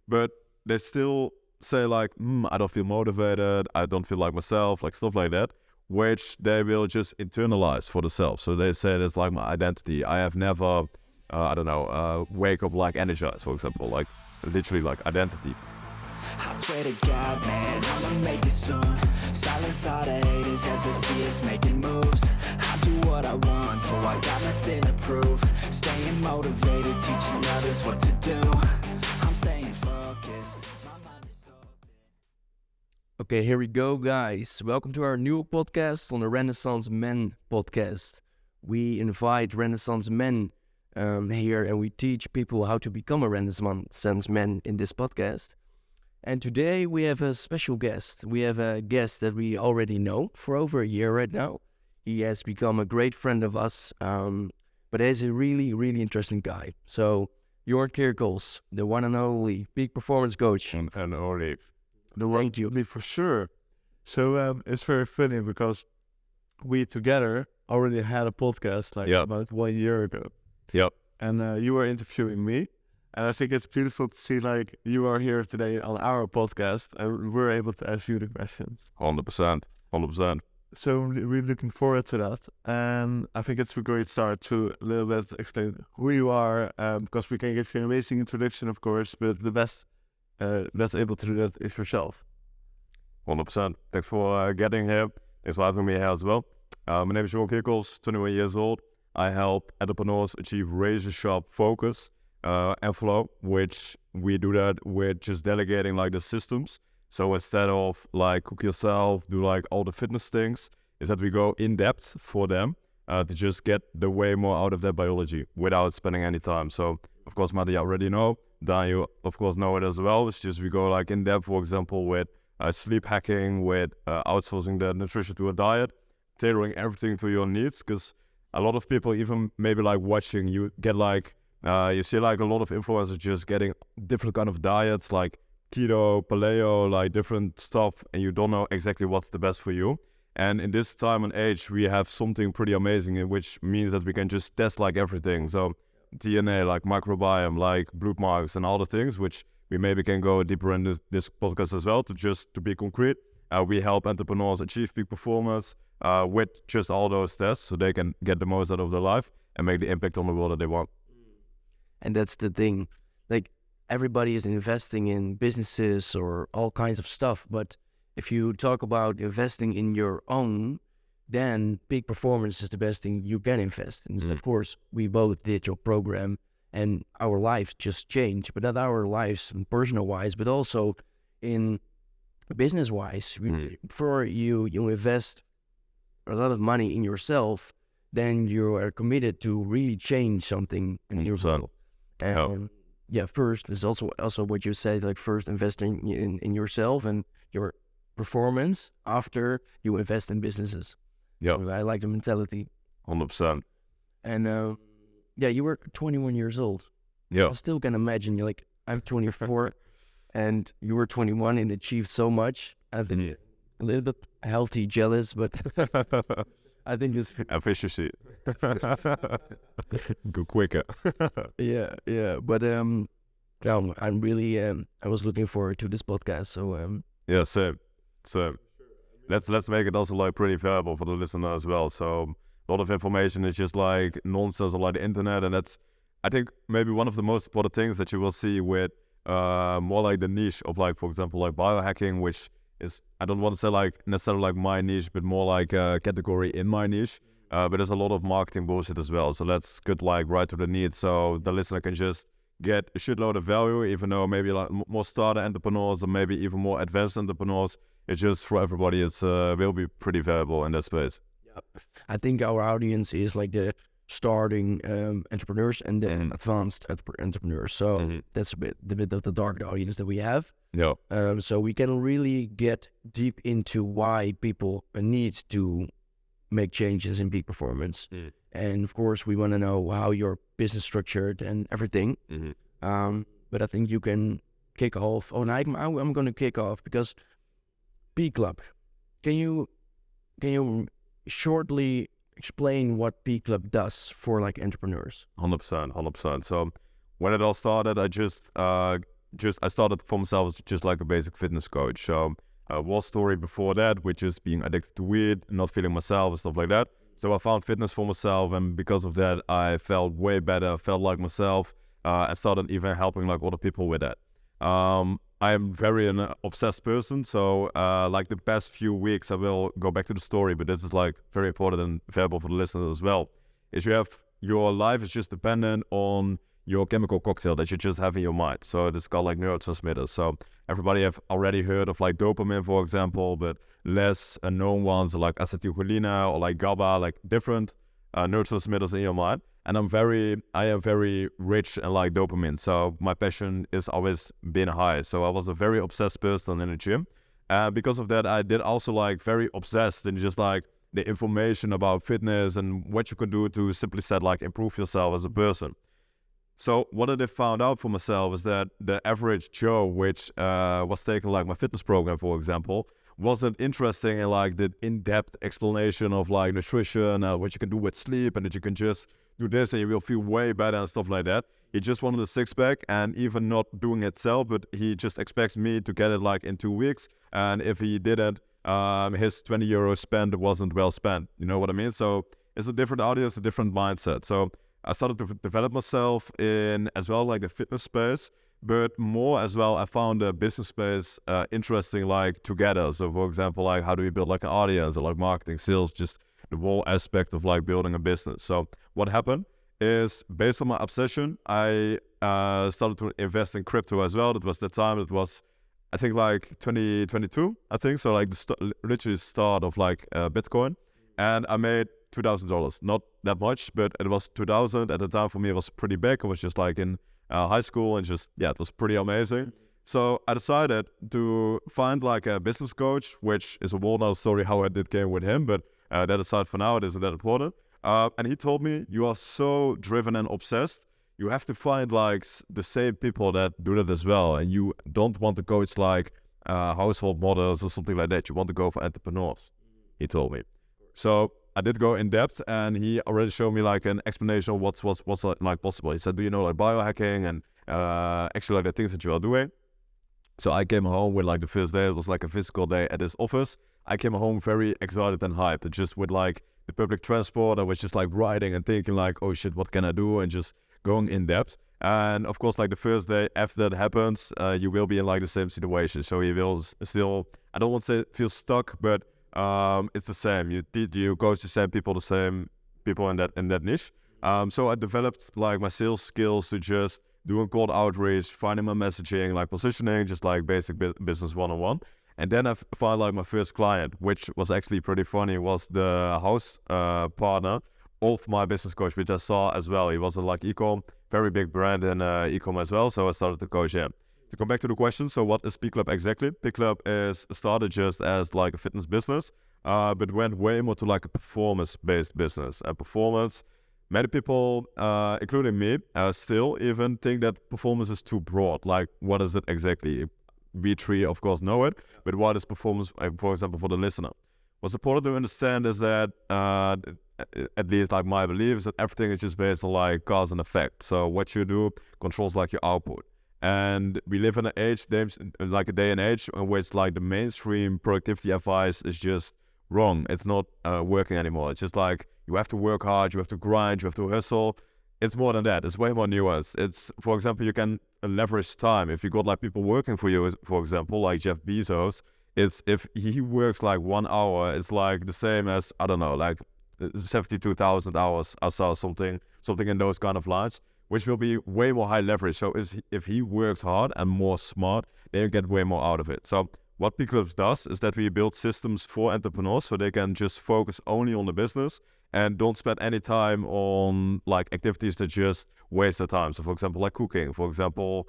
but they still say like, I don't feel motivated, I don't feel like myself, like stuff like that, which they will just internalize for themselves. So they say it's like my identity. I have never, wake up like energized, for example, like literally like identity. I swear to God, man, I'ma make it soon. Silence all the haters as they see us making moves. I do what I want, so I got nothing to prove. Staying motivated, teaching others what to do. I'm staying focused. My mind is so big. Okay, here we go, guys. Welcome to our new podcast on the Renaissance Men podcast. We invite Renaissance men here and we teach people how to become a Renaissance man in this podcast. And today we have a special guest. We have a guest that we already know for over a year right now. He has become a great friend of us, but he's a really, really interesting guy. So, Jorn Kirkels, the one and only peak performance coach. And only. Thank you. For sure. So it's very funny because we together already had a podcast about 1 year ago. Yep. And you were interviewing me. And I think it's beautiful to see like you are here today on our podcast and we're able to ask you the questions. 100%. So we're looking forward to that. And I think it's a great start to a little bit explain who you are, because we can give you an amazing introduction, of course, but the best that's able to do that is yourself. 100%. Thanks for getting here. Thanks for having me here as well. My name is Jorn Kirkels, 21 years old. I help entrepreneurs achieve razor-sharp focus and flow, which we do that with just delegating like the systems. So instead of like cook yourself, do like all the fitness things, is that we go in depth for them to just get the way more out of their biology without spending any time. So of course, Matti, you already know. Dan, you of course know it as well. It's just we go like in depth, for example, with sleep hacking, with outsourcing the nutrition to a diet, tailoring everything to your needs. Because a lot of people, even maybe like watching, you get like, you see like a lot of influencers just getting different kind of diets, like keto, paleo, like different stuff, and you don't know exactly what's the best for you. And in this time and age, we have something pretty amazing, which means that we can just test like everything. So DNA, like microbiome, like blood marks and all the things, which we maybe can go deeper in this podcast as well, to be concrete. We help entrepreneurs achieve peak performance with just all those tests so they can get the most out of their life and make the impact on the world that they want. And that's the thing, like everybody is investing in businesses or all kinds of stuff. But if you talk about investing in your own, then peak performance is the best thing you can invest in. Of course, we both did your program and our lives just changed, but not our lives personal wise, but also in business wise. Before you invest a lot of money in yourself, then you are committed to really change something in yourself. And first is also what you said, like first investing in yourself and your performance after you invest in businesses. Yeah, so I like the mentality. 100%. And you were 21 years old. Yeah, I still can imagine. Like I'm 24, and you were 21 and achieved so much. I've been a little bit healthy, jealous, but I think it's efficiency. Go quicker. yeah. But I'm really I was looking forward to this podcast. So yeah, same. Let's make it also like pretty valuable for the listener as well. So a lot of information is just like nonsense on like the internet, and that's I think maybe one of the most important things that you will see with more like the niche of like, for example, like biohacking, which is, I don't want to say like necessarily like my niche, but more like a category in my niche. But there's a lot of marketing bullshit as well. So let's get like right to the need, so the listener can just get a shitload of value, even though maybe like more starter entrepreneurs or maybe even more advanced entrepreneurs, it's just for everybody, it's will be pretty valuable in that space. Yeah, I think our audience is like the starting entrepreneurs and the advanced entrepreneurs. So that's the bit of the target audience that we have. Yeah. So we can really get deep into why people need to make changes in peak performance. And of course, we want to know how your business structured and everything. But I think you can kick off. Oh, and I'm going to kick off because PeakClub. Can you shortly explain what PeakClub does for like entrepreneurs? 100%. So when it all started, I just I started for myself as just like a basic fitness coach. So war story before that, which is being addicted to weed, not feeling myself and stuff like that. So I found fitness for myself, and because of that, I felt way better, felt like myself, and started even helping like other people with that. I am very an obsessed person, so like the past few weeks, I will go back to the story, but this is like very important and valuable for the listeners as well. Is your life is just dependent on your chemical cocktail that you just have in your mind. So it's called like neurotransmitters. So everybody have already heard of like dopamine, for example, but less known ones are like acetylcholine or like GABA, like different neurotransmitters in your mind. And I am very rich in like dopamine. So my passion is always been high. So I was a very obsessed person in the gym. Because of that, I did also like very obsessed in just like the information about fitness and what you can do to simply said like improve yourself as a person. So what I found out for myself is that the average Joe, which was taking like my fitness program, for example, wasn't interesting in like the in-depth explanation of like nutrition, what you can do with sleep, and that you can just do this and you will feel way better and stuff like that. He just wanted a six-pack, and even not doing it self, but he just expects me to get it like in 2 weeks. And if he didn't, his €20 spent wasn't well spent. You know what I mean? So it's a different audience, a different mindset. So I started to develop myself in as well like the fitness space, but more as well I found the business space interesting like together. So for example, like how do we build like an audience or like marketing, sales, just the whole aspect of like building a business. So what happened is based on my obsession, I started to invest in crypto as well. That was the time, it was I think like 2022, I think. So like literally start of like Bitcoin, and I made $2,000. Not that much, but it was 2,000 at the time. For me, it was pretty big. I was just like in high school, and just, yeah, it was pretty amazing. So I decided to find like a business coach, which is a whole nother story how I did game with him, but that aside for now, it isn't that important. And he told me, you are so driven and obsessed, you have to find like the same people that do that as well. And you don't want to coach like household models or something like that. You want to go for entrepreneurs, he told me. So I did go in depth, and he already showed me like an explanation of what's like possible. He said, do you know like biohacking and actually like the things that you are doing? So I came home with like the first day, it was like a physical day at his office. I came home very excited and hyped. Just with like the public transport, I was just like riding and thinking like, oh shit, what can I do? And just going in depth. And of course, like the first day after that happens, you will be in like the same situation. So you will still, I don't want to say feel stuck, but it's the same. You coach the same people in that niche. So I developed like my sales skills to just doing cold outreach, finding my messaging, like positioning, just like basic business one-on-one. And then I found like my first client, which was actually pretty funny, was the house partner of my business coach, which I saw as well. He was a like e-com, very big brand in e-com as well. So I started to coach him. To come back to the question, so what is PeakClub exactly? PeakClub is started just as like a fitness business, but went way more to like a performance-based business. And performance, many people, including me, still even think that performance is too broad. Like, what is it exactly? We three, of course, know it, but what is performance, for example, for the listener? What's important to understand is that, at least like my belief, is that everything is just based on like cause and effect. So what you do controls like your output. And we live in an age, like a day and age, in which like the mainstream productivity advice is just wrong. It's not working anymore. It's just like you have to work hard, you have to grind, you have to hustle. It's more than that. It's way more nuanced. It's, for example, you can leverage time. If you got like people working for you, for example, like Jeff Bezos, it's if he works like 1 hour, it's like the same as, I don't know, like 72,000 hours. I saw something in those kind of lines, which will be way more high leverage. So if he works hard and more smart, then you get way more out of it. So what PeakClub does is that we build systems for entrepreneurs so they can just focus only on the business and don't spend any time on like activities that just waste their time. So for example, like cooking, for example,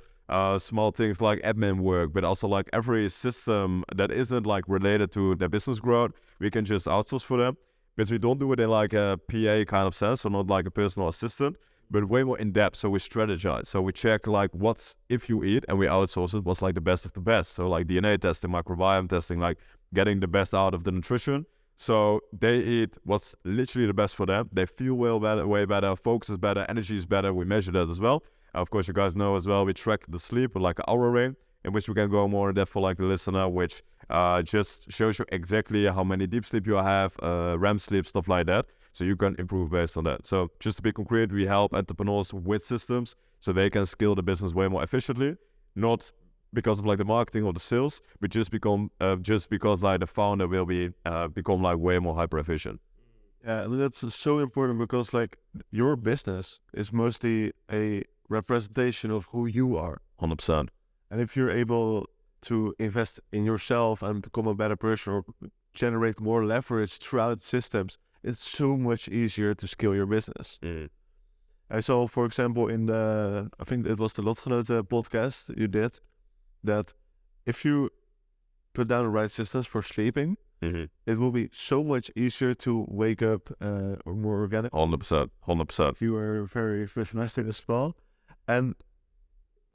small things like admin work, but also like every system that isn't like related to their business growth, we can just outsource for them. But we don't do it in like a PA kind of sense, so not like a personal assistant, but way more in depth. So we strategize. So we check like what's, if you eat, and we outsource it, what's like the best of the best. So like DNA testing, microbiome testing, like getting the best out of the nutrition. So they eat what's literally the best for them. They feel way better, focus is better, energy is better. We measure that as well. Of course, you guys know as well, we track the sleep with like an hour ring, in which we can go more in depth for like the listener, which just shows you exactly how many deep sleep you have, REM sleep, stuff like that. So you can improve based on that. So just to be concrete, we help entrepreneurs with systems so they can scale the business way more efficiently, not because of like the marketing or the sales, but just because like the founder will become like way more hyper efficient. Yeah, and that's so important because like your business is mostly a representation of who you are. 100%. And if you're able to invest in yourself and become a better person or generate more leverage throughout systems, it's so much easier to scale your business. I saw, for example, in I think it was the Lotgenoten podcast you did, that if you put down the right systems for sleeping, it will be so much easier to wake up more organic. 100%. You are very visualizing as well. And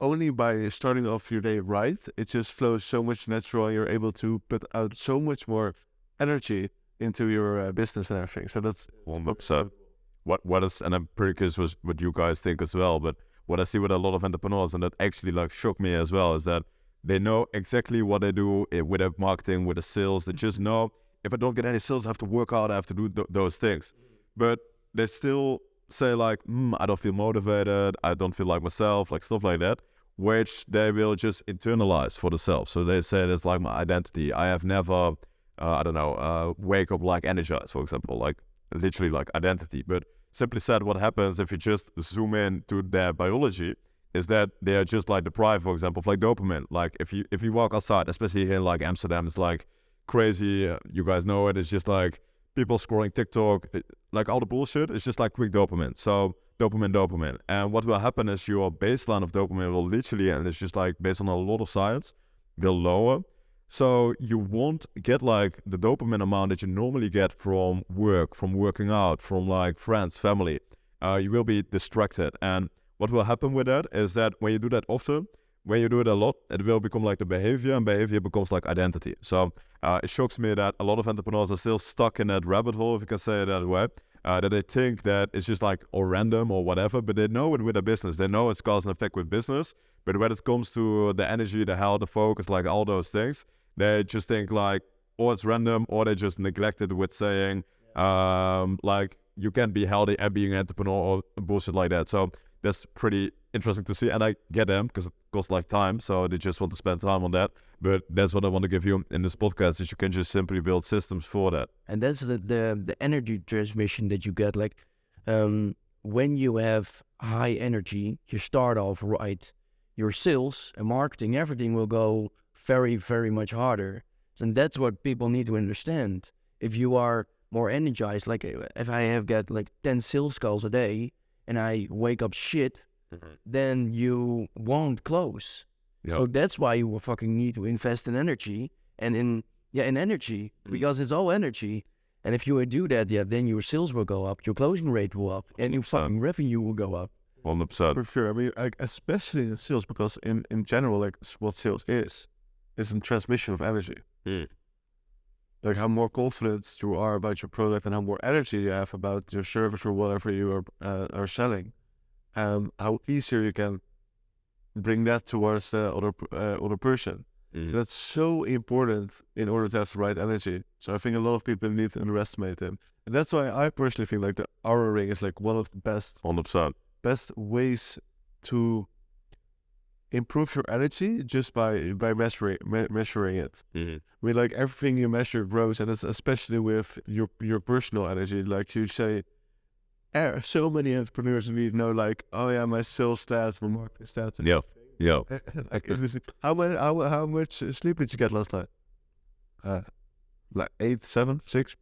only by starting off your day right, it just flows so much natural. You're able to put out so much more energy into your business and everything. So that's 100%. What is, and I'm pretty curious what you guys think as well, but what I see with a lot of entrepreneurs, and that actually like shocked me as well, is that they know exactly what they do with their marketing, with the sales. They just know, if I don't get any sales, I have to work hard, I have to do those things. But they still say like, I don't feel motivated, I don't feel like myself, like stuff like that, which they will just internalize for themselves. So they say it's like my identity. I have never, wake up like energized, for example, like literally like identity. But simply said, what happens if you just zoom in to their biology is that they are just like deprived, for example, of like dopamine. Like if you walk outside, especially here in like Amsterdam, it's like crazy. You guys know it. It's just like people scrolling TikTok, like all the bullshit. It's just like quick dopamine. So dopamine. And what will happen is your baseline of dopamine will literally, and it's just like based on a lot of science, will lower. So you won't get like the dopamine amount that you normally get from work, from working out, from like friends, family. You will be distracted. And what will happen with that is that when you do that often, when you do it a lot, it will become like the behavior, and behavior becomes like identity. So it shocks me that a lot of entrepreneurs are still stuck in that rabbit hole, if you can say it that way, that they think that it's just like or random or whatever, but they know it with a business. They know it's cause and effect with business, but when it comes to the energy, the health, the focus, like all those things, they just think like, or it's random, or they just neglect it with saying, like, you can't be healthy and being an entrepreneur or bullshit like that. So that's pretty interesting to see. And I get them because it costs like time. So they just want to spend time on that. But that's what I want to give you in this podcast, is you can just simply build systems for that. And that's the energy transmission that you get. Like when you have high energy, you start off right. Your sales and marketing, everything will go very, very much harder. And that's what people need to understand. If you are more energized, like if I have got like 10 sales calls a day and I wake up shit, then you won't close. Yep. So that's why you will fucking need to invest in energy and in energy, because it's all energy. And if you do that, then your sales will go up, your closing rate will up, and your fucking revenue will go up. 100%. For sure. I mean, like, especially in sales, because in general, like what sales is a transmission of energy. Like how more confident you are about your product and how more energy you have about your service or whatever you are selling, how easier you can bring that towards the other person. So that's so important in order to have the right energy. So I think a lot of people need to underestimate them. And that's why I personally think like the Aura Ring is like one of the best 100%. ways to improve your energy, just by measuring it. I mean, like everything you measure grows, and it's especially with your personal energy. Like you say, so many entrepreneurs need to know, like, oh yeah, my sales stats, my marketing stats. And Yeah. like, how much sleep did you get last night? Like 8, 7, 6.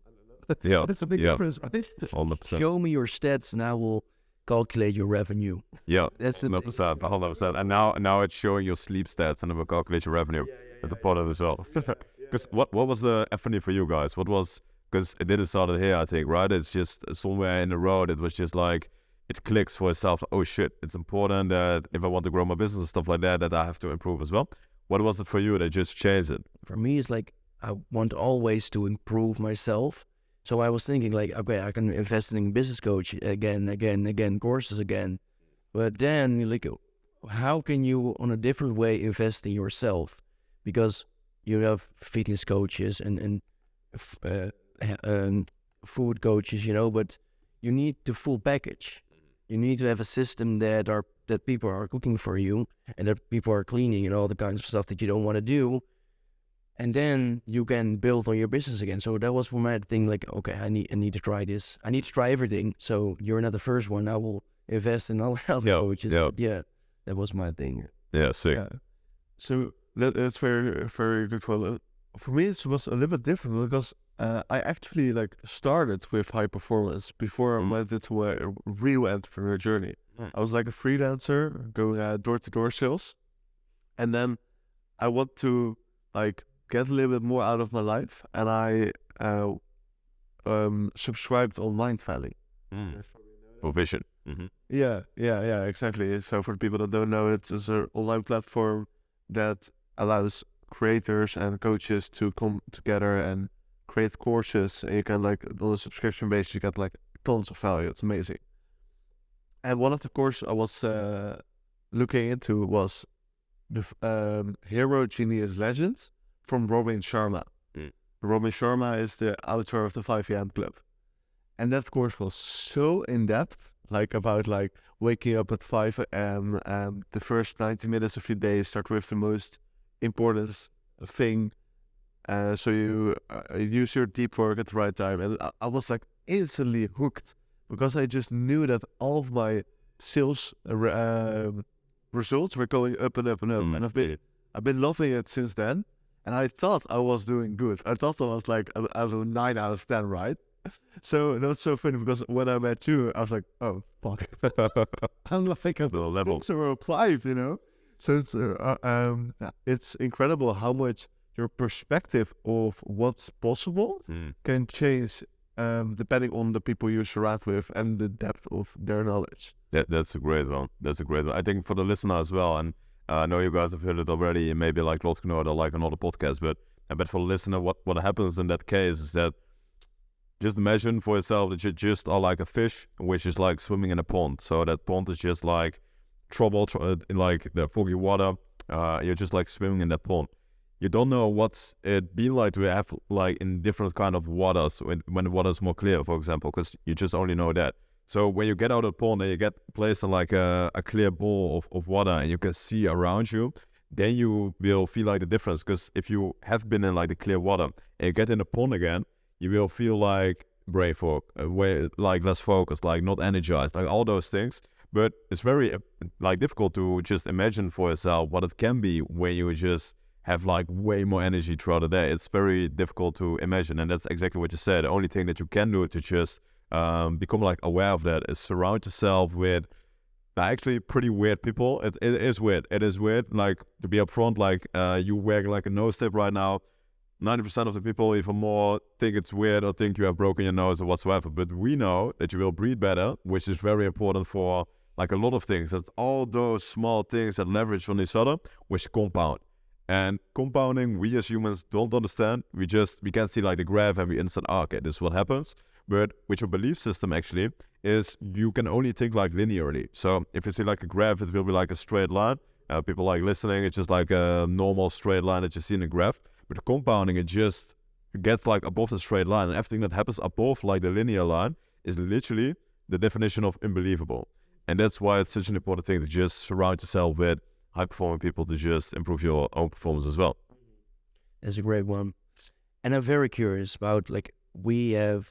Yeah. That's a big difference, right? 100%. Show me your stats and I will calculate your revenue. Yeah, That's the 100%. 100%. And now it's showing your sleep stats, and it will calculate your revenue. That's a part of it as well. Because what was the epiphany for you guys? Because it didn't start here, I think, right? It's just somewhere in the road, it was just like, it clicks for itself. Oh shit, it's important that if I want to grow my business and stuff like that, that I have to improve as well. What was it for you that just changed it? For me, it's like I want always to improve myself. So I was thinking like, okay, I can invest in business coach again, courses again. But then like how can you, on a different way, invest in yourself? Because you have fitness coaches and f- uh, food coaches, but you need the full package. You need to have a system that people are cooking for you and that people are cleaning and all the kinds of stuff that you don't want to do. And then you can build on your business again. So that was my thing. Like, okay, I need to try this. I need to try everything. So you're not the first one. I will invest in other coaches. Yeah. Yeah, that was my thing. Yeah, sick. Yeah. So that's very, very good. For me, it was a little bit different because I actually started with high performance before I went into a real entrepreneur journey. I was like a freelancer going door-to-door sales, and then I want to get a little bit more out of my life, and I subscribed on Mind Valley. For vision. Yeah, exactly. So for the people that don't know, it's an online platform that allows creators and coaches to come together and create courses, and you can on a subscription basis you get tons of value. It's amazing. And one of the courses I was looking into was the Hero Genius Legends from Robin Sharma. Robin Sharma is the author of the 5 AM Club, and that course was so in depth, about waking up at 5 AM, the first 90 minutes of your day start with the most important thing, so you use your deep work at the right time. And I was instantly hooked because I just knew that all of my sales results were going up and up and up, and I've been loving it since then. And I thought I was doing good. I thought I was a 9 out of 10, right? So that's so funny because when I met you, I was like, oh fuck, I'm at the level 6 or 5, So it's incredible how much your perspective of what's possible can change depending on the people you surround with and the depth of their knowledge. That's a great one. I think for the listener as well, and I know you guys have heard it already, maybe Lotgenoot or another podcast, but I bet for the listener, what happens in that case is that just imagine for yourself that you just are like a fish, which is swimming in a pond. So that pond is just trouble in the foggy water. You're just swimming in that pond. You don't know what's it been like to have in different kind of waters when the water is more clear, for example, because you just only know that. So when you get out of the pond and you get placed in a clear bowl of water and you can see around you, then you will feel the difference. Because if you have been in the clear water and you get in the pond again, you will feel brain fog, way less focused, not energized, all those things. But it's very difficult to just imagine for yourself what it can be when you just have way more energy throughout the day. It's very difficult to imagine, and that's exactly what you said. The only thing that you can do to just become aware of that is surround yourself with actually pretty weird people. It is weird. It is weird. To be upfront, you wearing a nose tape right now. 90% of the people, even more, think it's weird or think you have broken your nose or whatsoever. But we know that you will breathe better, which is very important for a lot of things. That's all those small things that leverage on each other, which compound. And compounding, we as humans don't understand. We can see the graph and we understand, okay, this is what happens. But with your belief system actually is you can only think linearly. So if you see a graph, it will be a straight line. People listening, it's just a normal straight line that you see in a graph. But compounding, it just gets above the straight line, and everything that happens above the linear line is literally the definition of unbelievable. And that's why it's such an important thing to just surround yourself with high-performing people to just improve your own performance as well. That's a great one. And I'm very curious about we had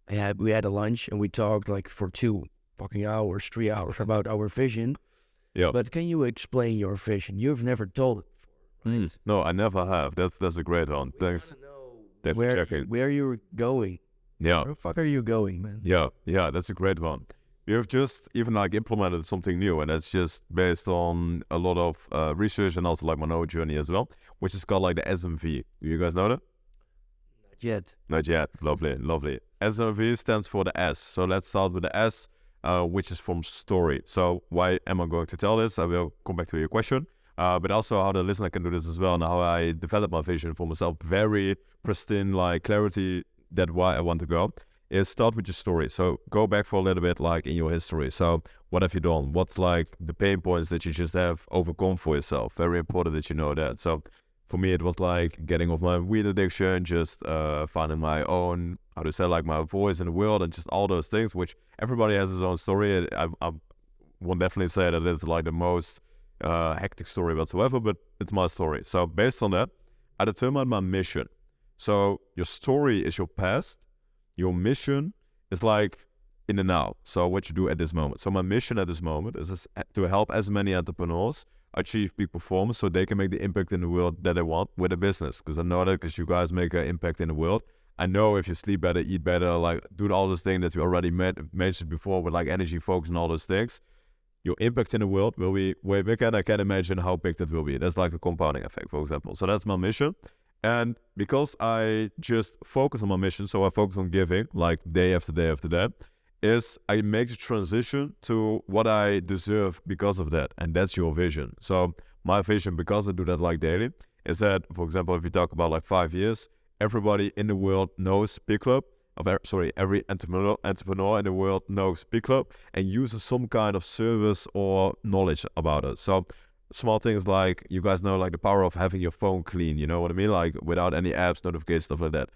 a lunch and we talked for 2 fucking hours, 3 hours about our vision. Yeah. But can you explain your vision? You've never told it before. Right? No, I never have. That's a great one. Thanks. Thanks for checking. Where you're going. Yeah. Where the fuck are you going, man? Yeah, that's a great one. We have just even implemented something new, and that's just based on a lot of research and also my own journey as well, which is called the SMV. Do you guys know that? Not yet. Lovely. SMV stands for the S. So let's start with the S, which is from story. So why am I going to tell this? I will come back to your question. But also how the listener can do this as well, and how I develop my vision for myself. Very pristine, clarity, that why I want to go. is start with your story. So go back for a little bit like in your history. So what have you done? What's like the pain points that you just have overcome for yourself? Very important that you know that. So for me, it was like getting off my weed addiction, just finding my own, how to say, like my voice in the world, and just all those things, which everybody has his own story. I won't definitely say that it's like the most hectic story whatsoever, but it's my story. So based on that, I determined my mission. So your story is your past. Your mission is like in the now. So what you do at this moment. So my mission at this moment is to help as many entrepreneurs achieve peak performance so they can make the impact in the world that they want with a business. Because I know that because you guys make an impact in the world. I know if you sleep better, eat better, like do all those things that we already mentioned before with like energy, focus and all those things, your impact in the world will be way bigger, and I can imagine how big that will be. That's like a compounding effect, for example. So that's my mission. And because I just focus on my mission, so I focus on giving, like day after day after day, is I make the transition to what I deserve because of that. And that's your vision. So my vision, because I do that like daily, is that, for example, if you talk about like 5 years, everybody in the world knows PeakClub. Every entrepreneur in the world knows PeakClub and uses some kind of service or knowledge about it. So small things like, you guys know, like the power of having your phone clean, you know what I mean? Like without any apps, notifications, stuff like that.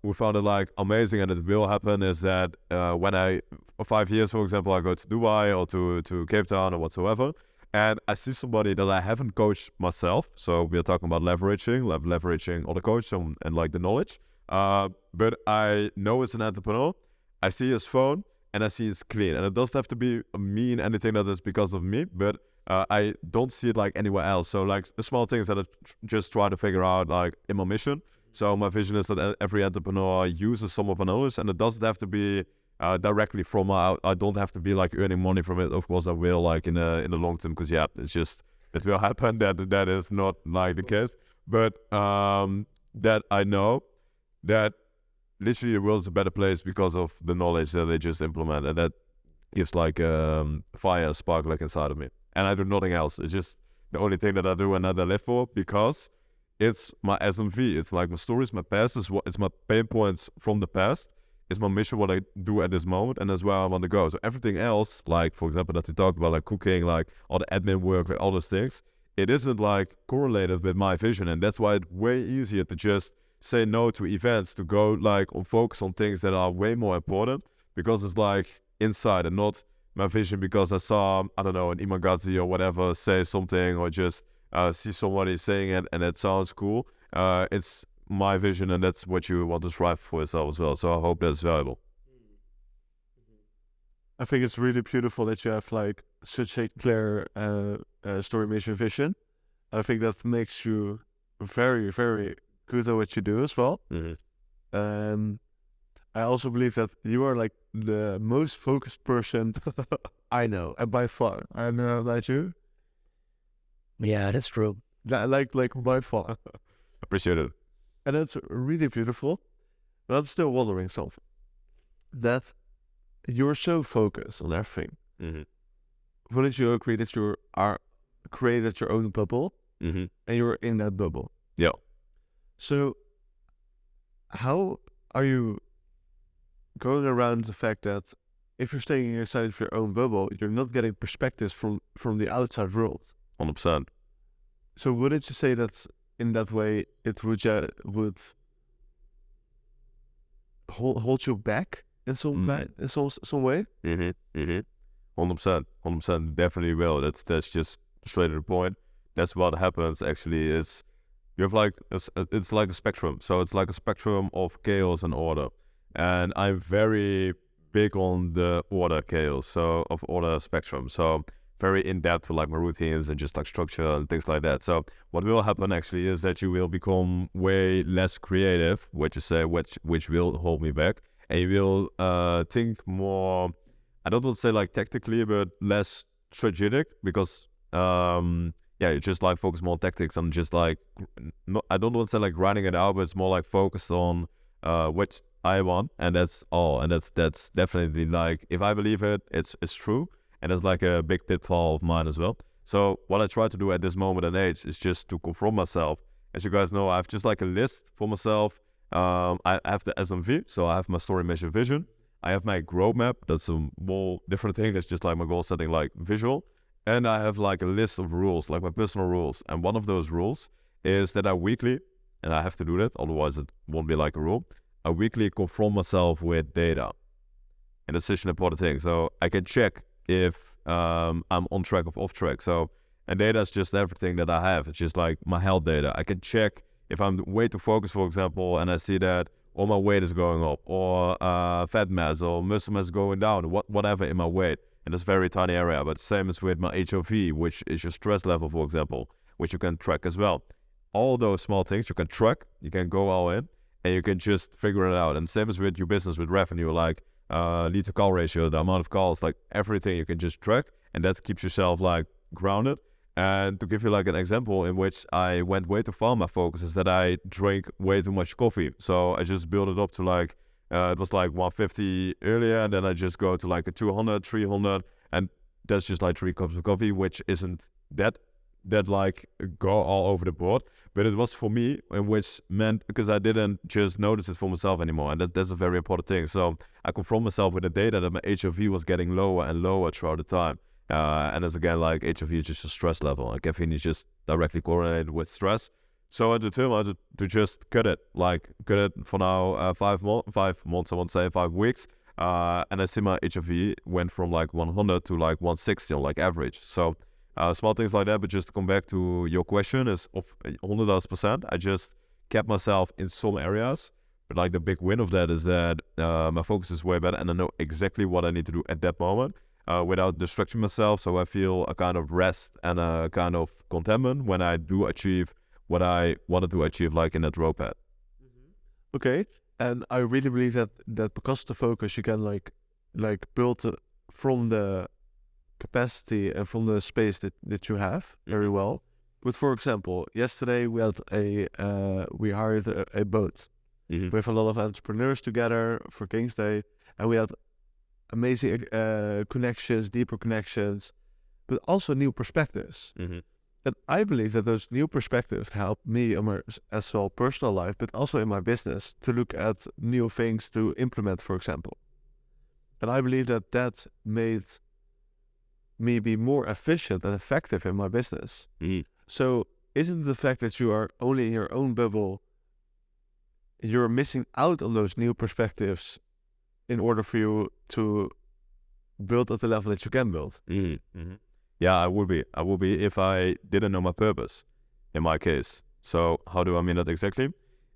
We found it like amazing, and it will happen, is that when for 5 years, for example, I go to Dubai or to Cape Town or whatsoever, and I see somebody that I haven't coached myself. So we're talking about leveraging other coaches and like the knowledge. But I know it's an entrepreneur. I see his phone and I see it's clean, and it doesn't have to be mean anything that is because of me, but I don't see it like anywhere else. So like the small things that I just try to figure out like in my mission. So my vision is that every entrepreneur uses some of my knowledge, and it doesn't have to be directly from I don't have to be like earning money from it. Of course I will, like in the long term, because it's just, it will happen. That is not like the case, but that I know that literally the world is a better place because of the knowledge that they just implement, and that gives like fire, spark like inside of me. And I do nothing else. It's just the only thing that I do and that I live for, because it's my SMV. It's like my stories, my past, it's my pain points from the past. It's my mission, what I do at this moment, and that's where I want to go. So everything else, like for example that we talked about, like cooking, like all the admin work, like all those things, it isn't like correlated with my vision, and that's why it's way easier to just say no to events, to go like on focus on things that are way more important, because it's like inside and not my vision because I saw, I don't know, an Imagazi or whatever say something, or just see somebody saying it and it sounds cool. It's my vision, and that's what you want to strive for yourself as well. So I hope that's valuable. I think it's really beautiful that you have like such a clear story, mission, vision. I think that makes you very, very good at what you do as well. I also believe that you are like the most focused person I know, and by far. I don't know about you. Yeah, that's true. Like by far. Appreciate it. And that's really beautiful. But I'm still wondering something. That you're so focused on everything. Wouldn't you agree that you are created your own bubble, and you're in that bubble? Yeah. So how are you going around the fact that if you're staying inside of your own bubble, you're not getting perspectives from the outside world? 100%. So wouldn't you say that in that way it would hold you back in some way? 100%. Definitely will. That's just straight to the point. That's what happens actually. Is you have like it's like a spectrum. So it's like a spectrum of chaos and order. And I'm very big on the order chaos, so of order spectrum. So very in depth with like my routines and just like structure and things like that. So what will happen actually is that you will become way less creative, which will hold me back, and you will think more, I don't want to say like tactically, but less strategic, because you just like focus more on tactics and just like I don't want to say like grinding it out, but it's more like focused on what I want, and that's all. And that's definitely like, if I believe it, it's true. And it's like a big pitfall of mine as well. So what I try to do at this moment and age is just to confront myself. As you guys know, I have just like a list for myself, I have the SMV, so I have my story, mission, vision. I have my growth map. That's a more different thing. That's just like my goal setting, like visual. And I have like a list of rules, like my personal rules. And one of those rules is that I weekly, and I have to do that, otherwise it won't be like a rule, I weekly confront myself with data. And that's such an important thing. So I can check if I'm on track or off track. So, and data is just everything that I have. It's just like my health data. I can check if I'm way too focused, for example, and I see that all my weight is going up, or fat mass or muscle mass going down, whatever in my weight. And it's a very tiny area, but same as with my HRV, which is your stress level, for example, which you can track as well. All those small things you can track, you can go all in, and you can just figure it out. And same as with your business, with revenue, like lead to call ratio, the amount of calls, like everything you can just track, and that keeps yourself like grounded. And to give you like an example in which I went way too far, my focus is that I drink way too much coffee. So I just built it up to like, it was like 150 earlier, and then I just go to like a 200, 300, and that's just like 3 cups of coffee, which isn't that like go all over the board. But it was for me, in which meant, because I didn't just notice it for myself anymore, and that's a very important thing. So I confront myself with the data that my HRV was getting lower and lower throughout the time. And as again, like HRV is just a stress level, and caffeine is just directly correlated with stress. So I determined to just cut it for now 5 months, I won't say 5 weeks. And I see my HRV went from like 100 to like 160 on like average. So small things like that. But just to come back to your question, is of 100%, I just kept myself in some areas. But like the big win of that is that my focus is way better, and I know exactly what I need to do at that moment. Without distracting myself, so I feel a kind of rest and a kind of contentment when I do achieve what I wanted to achieve, like in that road path. Okay, and I really believe that because of the focus, you can like build from the capacity and from the space that you have very well. But for example, yesterday we had we hired a boat with a lot of entrepreneurs together for King's Day, and we had amazing connections, deeper connections, but also new perspectives. And I believe that those new perspectives help me in my as well personal life, but also in my business, to look at new things to implement, for example. And I believe that made me be more efficient and effective in my business. So isn't the fact that you are only in your own bubble, you're missing out on those new perspectives in order for you to build at the level that you can build? Yeah, I would be if I didn't know my purpose, in my case. So how do I mean that exactly?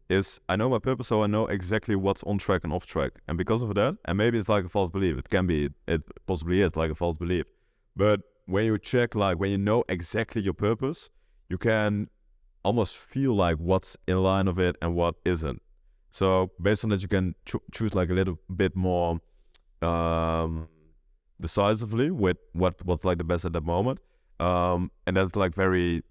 Is I know my purpose, so I know exactly what's on track and off track. And because of that, and maybe it's like a false belief, it possibly is like a false belief. But when you check, like when you know exactly your purpose, you can almost feel like what's in line of it and what isn't. So based on that, you can choose like a little bit more decisively with what's like the best at that moment. And that's like very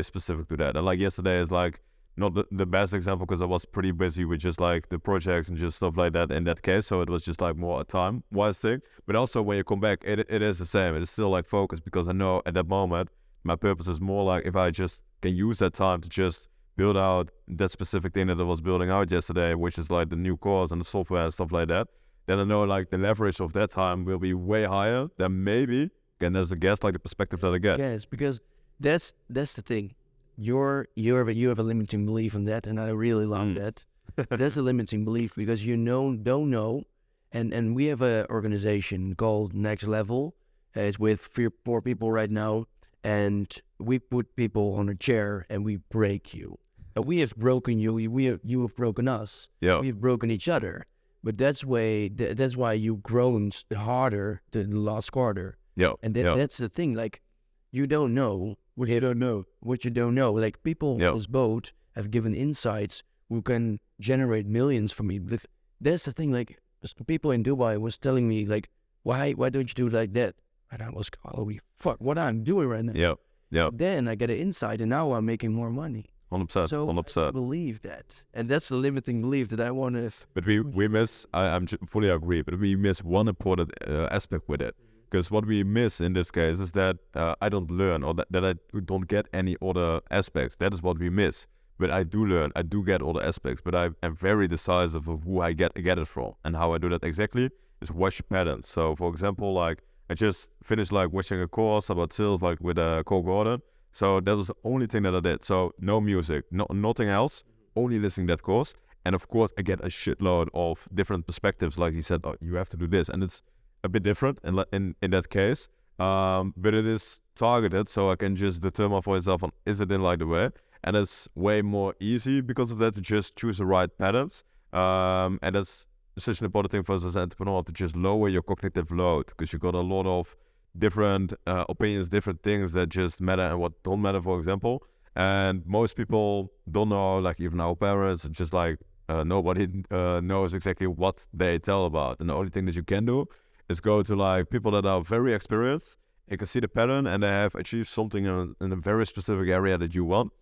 specific to that. And like yesterday is like not the best example, because I was pretty busy with just like the projects and just stuff like that in that case. So it was just like more a time-wise thing. But also when you come back, it is the same. It is still like focus, because I know at that moment my purpose is more like if I just can use that time to just build out that specific thing that I was building out yesterday, which is like the new course and the software and stuff like that, then I know like the leverage of that time will be way higher than maybe, again, as a guess, like the perspective that I get. Yes, because that's the thing. You have a limiting belief in that, and I really love that. That's a limiting belief, because you don't know, and we have an organization called Next Level. It's with 4 people right now, and we put people on a chair and we break you. We have broken you. You have broken us. Yeah. We have broken each other. But that's why you've grown harder than the last quarter. Yeah. And that's the thing. Like, you don't know what you don't know. Like, people on this boat have given insights who can generate millions for me. But that's the thing. Like, people in Dubai was telling me, like, why don't you do it like that? And I was, holy fuck, what I'm doing right now. Yeah. Then I get an insight, and now I'm making more money. 100%. So 100%. I believe that, and that's the limiting belief that I want to. But we miss. I'm fully agree. But we miss one important aspect with it, because what we miss in this case is that I don't learn, or that I don't get any other aspects. That is what we miss. but I do learn. I do get all the aspects, but I am very decisive of who I get it from. And how I do that exactly is watch patterns. So for example, like I just finished like watching a course about sales like with Cole Gordon. So that was the only thing that I did. So no music, nothing else, only listening to that course. And of course, I get a shitload of different perspectives. Like he said, oh, you have to do this. And it's a bit different in that case. But it is targeted, so I can just determine for myself, is it in like the way? And it's way more easy because of that to just choose the right patterns. And that's such an important thing for us as an entrepreneur, to just lower your cognitive load, because you got a lot of different opinions, different things that just matter and what don't matter, for example. And most people don't know, like even our parents, just like nobody knows exactly what they tell about. And the only thing that you can do is go to like people that are very experienced. You can see the pattern and they have achieved something in a very specific area that you want.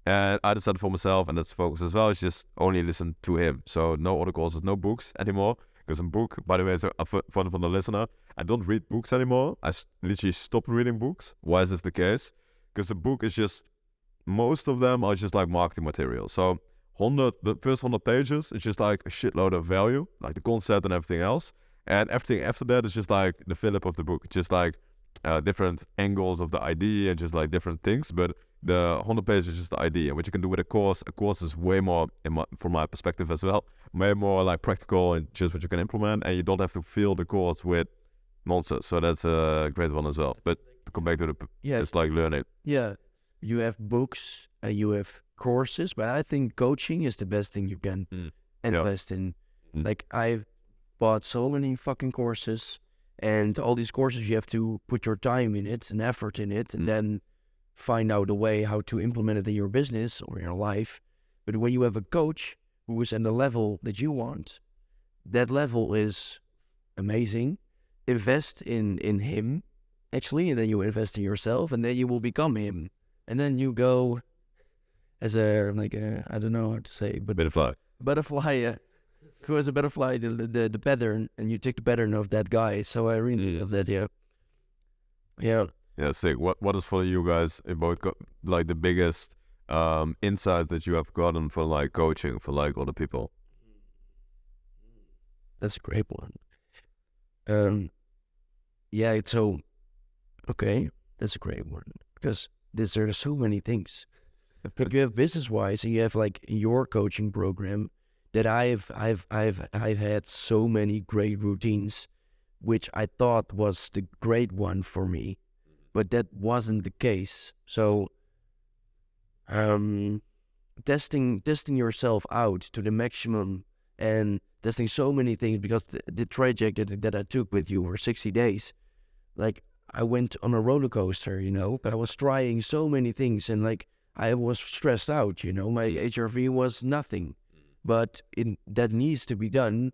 And I decided for myself, and that's focus as well, is just only listen to him. So no other courses, no books anymore. Because a book, by the way, so for the listener, I don't read books anymore. I literally stopped reading books. Why is this the case? Because the book is just, most of them are just like marketing material. So the first 100 pages is just like a shitload of value, like the concept and everything else. And everything after that is just like the fill-up of the book, just like different angles of the idea and just like different things. But the 100 pages is just the idea. And what you can do with a course is way more, from my perspective as well, way more like practical and just what you can implement. And you don't have to fill the course with nonsense. So that's a great one as well. But to come back to it's like learning. Yeah, you have books and you have courses, but I think coaching is the best thing you can invest in. Like I've bought so many fucking courses, and all these courses you have to put your time in it and effort in it, and then find out a way how to implement it in your business or in your life. But when you have a coach who is at the level that you want, that level is amazing. Invest in him, actually, and then you invest in yourself, and then you will become him. And then you go as I don't know how to say, but butterfly. Who has a butterfly, the pattern, and you take the pattern of that guy. So I really love that. Yeah, sick. What is for you guys about like the biggest insight that you have gotten for like coaching for like other people? That's a great one. So okay, that's a great one, because there are so many things. But you have business wise, and you have like your coaching program that I've had so many great routines, which I thought was the great one for me, but that wasn't the case. So, testing yourself out to the maximum and testing so many things, because the trajectory that I took with you for 60 days, like I went on a roller coaster, I was trying so many things, and like I was stressed out, my HRV was nothing. But that needs to be done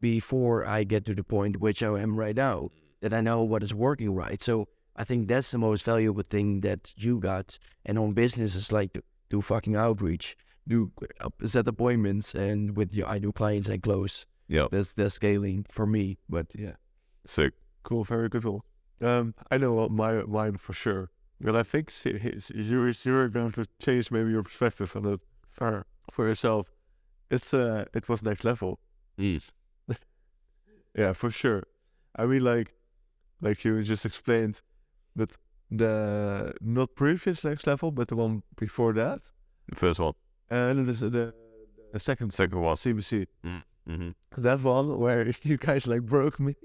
before I get to the point which I am right now, that I know what is working right. So I think that's the most valuable thing that you got. And on business, it's like do fucking outreach, set appointments, and I do clients I close. Yeah, that's scaling for me. But yeah, sick, cool, very good. I know mine for sure. But I think you're going to change maybe your perspective on it for yourself. It was next level. Yeah, for sure. I mean, like you just explained, but the not previous next level, but the one before that, the first one, and the second one, CBC. That one where you guys like broke me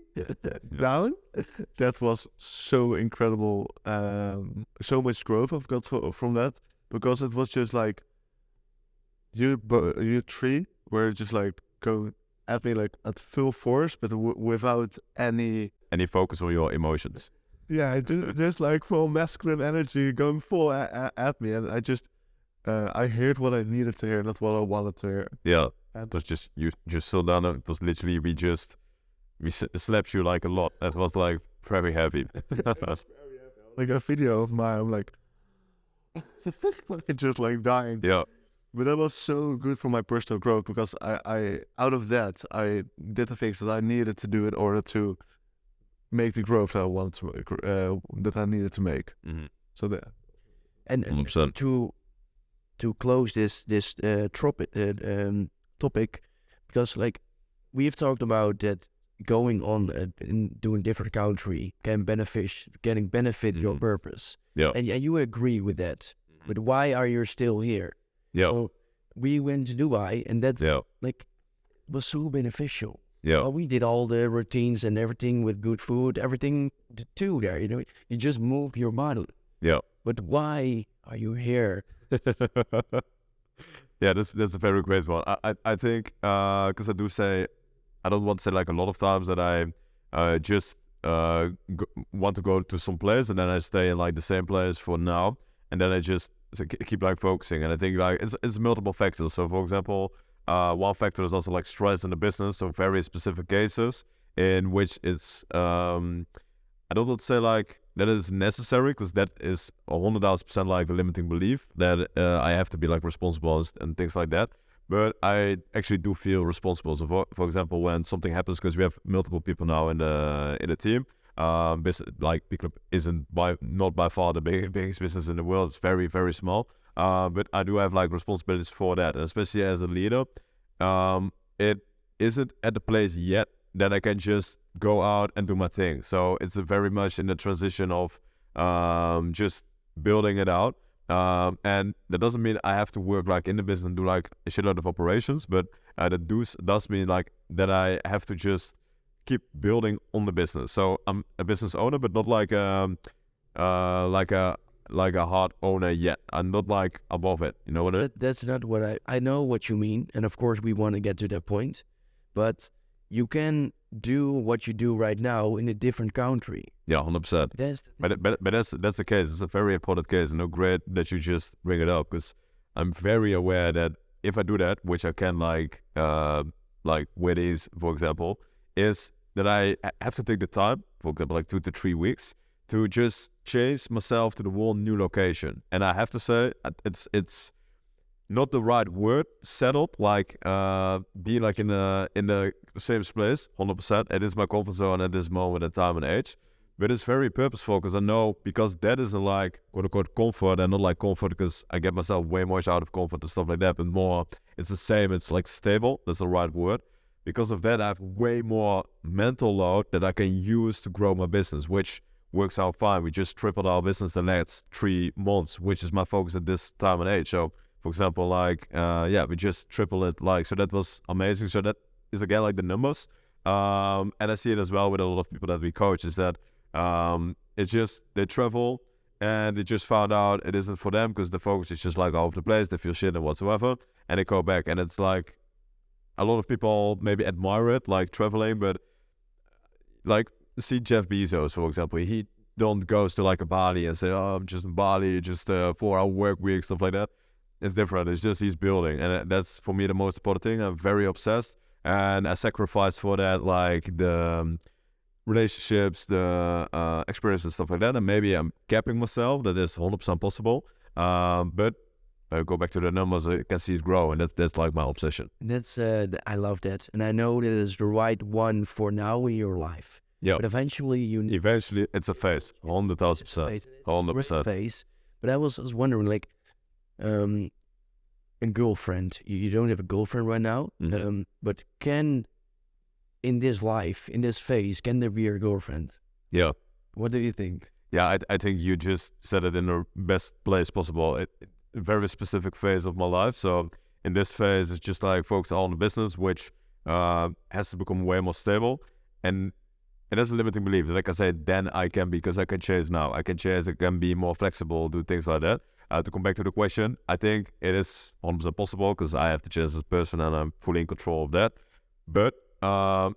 down. That was so incredible. So much growth I've got from that, because it was just like you three were just like going at me like at full force, but without any focus on your emotions. Yeah, just like full masculine energy going full at me, and I just I heard what I needed to hear, not what I wanted to hear. Yeah, it was just you just so down. It was literally we slapped you like a lot. It was like very heavy. Like a video of mine, I'm like just like dying. Yeah. But that was so good for my personal growth, because I out of that I did the things that I needed to do in order to make the growth that I wanted to that I needed to make. Mm-hmm. So that, and 100%. to close this topic, because like we've talked about that going on in doing different country can benefit your purpose. Yeah. And you agree with that. But why are you still here? Yeah. So we went to Dubai, and that Yeah. like was so beneficial. Yeah. Well, we did all the routines and everything with good food, everything too there. You know, you just move your body. Yeah. But why are you here? Yeah, that's a very great one. I think because I do say, I don't want to say like a lot of times that I just want to go to some place and then I stay in like the same place for now, and then I just keep like focusing. And I think like it's multiple factors. So for example, one factor is also like stress in the business. So very specific cases in which it's I don't want to say like that is necessary, because that is 100,000% like a limiting belief that I have to be like responsible and things like that. But I actually do feel responsible. So for example, when something happens, because we have multiple people now in the team, like PeakClub isn't not by far the biggest business in the world. It's very, very small. But I do have like responsibilities for that, and especially as a leader, it isn't at the place yet that I can just go out and do my thing. So it's very much in the transition of just building it out. And that doesn't mean I have to work like in the business and do like a shitload of operations, but that does mean like that I have to just keep building on the business. So I'm a business owner, but not like a hard owner yet. I'm not like above it. You know what I mean? That's not what I know what you mean, and of course we want to get to that point, but you can do what you do right now in a different country. Yeah, 100%. But that's the case. It's a very important case, and great that you just bring it up, because I'm very aware that if I do that, which I can like with these, for example, is that I have to take the time, for example, like 2 to 3 weeks, to just chase myself to the whole new location. And I have to say, it's not the right word, settled, like being like in the same place, 100%. It is my comfort zone at this moment in time and age. But it's very purposeful, because I know, because that isn't like quote-unquote comfort, and not like comfort because I get myself way more out of comfort and stuff like that, but more, it's the same, it's like stable, that's the right word. Because of that, I have way more mental load that I can use to grow my business, which works out fine. We just tripled our business the last 3 months, which is my focus at this time and age. So, for example, like, we just tripled it, like, so that was amazing. So that is, again, like the numbers. And I see it as well with a lot of people that we coach, is that it's just, they travel and they just found out it isn't for them, because the focus is just like all over the place, they feel shit and whatsoever, and they go back. And it's like, a lot of people maybe admire it, like traveling, but like, see Jeff Bezos, for example, he don't goes to like a Bali and say, oh, I'm just in Bali, just 4-hour work week, stuff like that. It's different. It's just he's building, and that's for me the most important thing. I'm very obsessed, and I sacrifice for that, like the relationships, the experience and stuff like that. And maybe I'm capping myself. That is 100% possible. But I go back to the numbers. I can see it grow, and that's like my obsession. That's I love that, and I know that is the right one for now in your life. Yeah. But eventually it's a phase, 100,000%, 100%. Phase. But I was wondering, like, a girlfriend. You don't have a girlfriend right now, but in this life, in this phase, can there be a girlfriend? Yeah. What do you think? Yeah, I think you just said it in the best place possible. A very specific phase of my life. So in this phase, it's just like focus on the business, which has to become way more stable. And that's a limiting belief. Like I said, then I can be, because I can change now. I can be more flexible, do things like that. To come back to the question, I think it is 100% possible, because I have to change as a person and I'm fully in control of that. But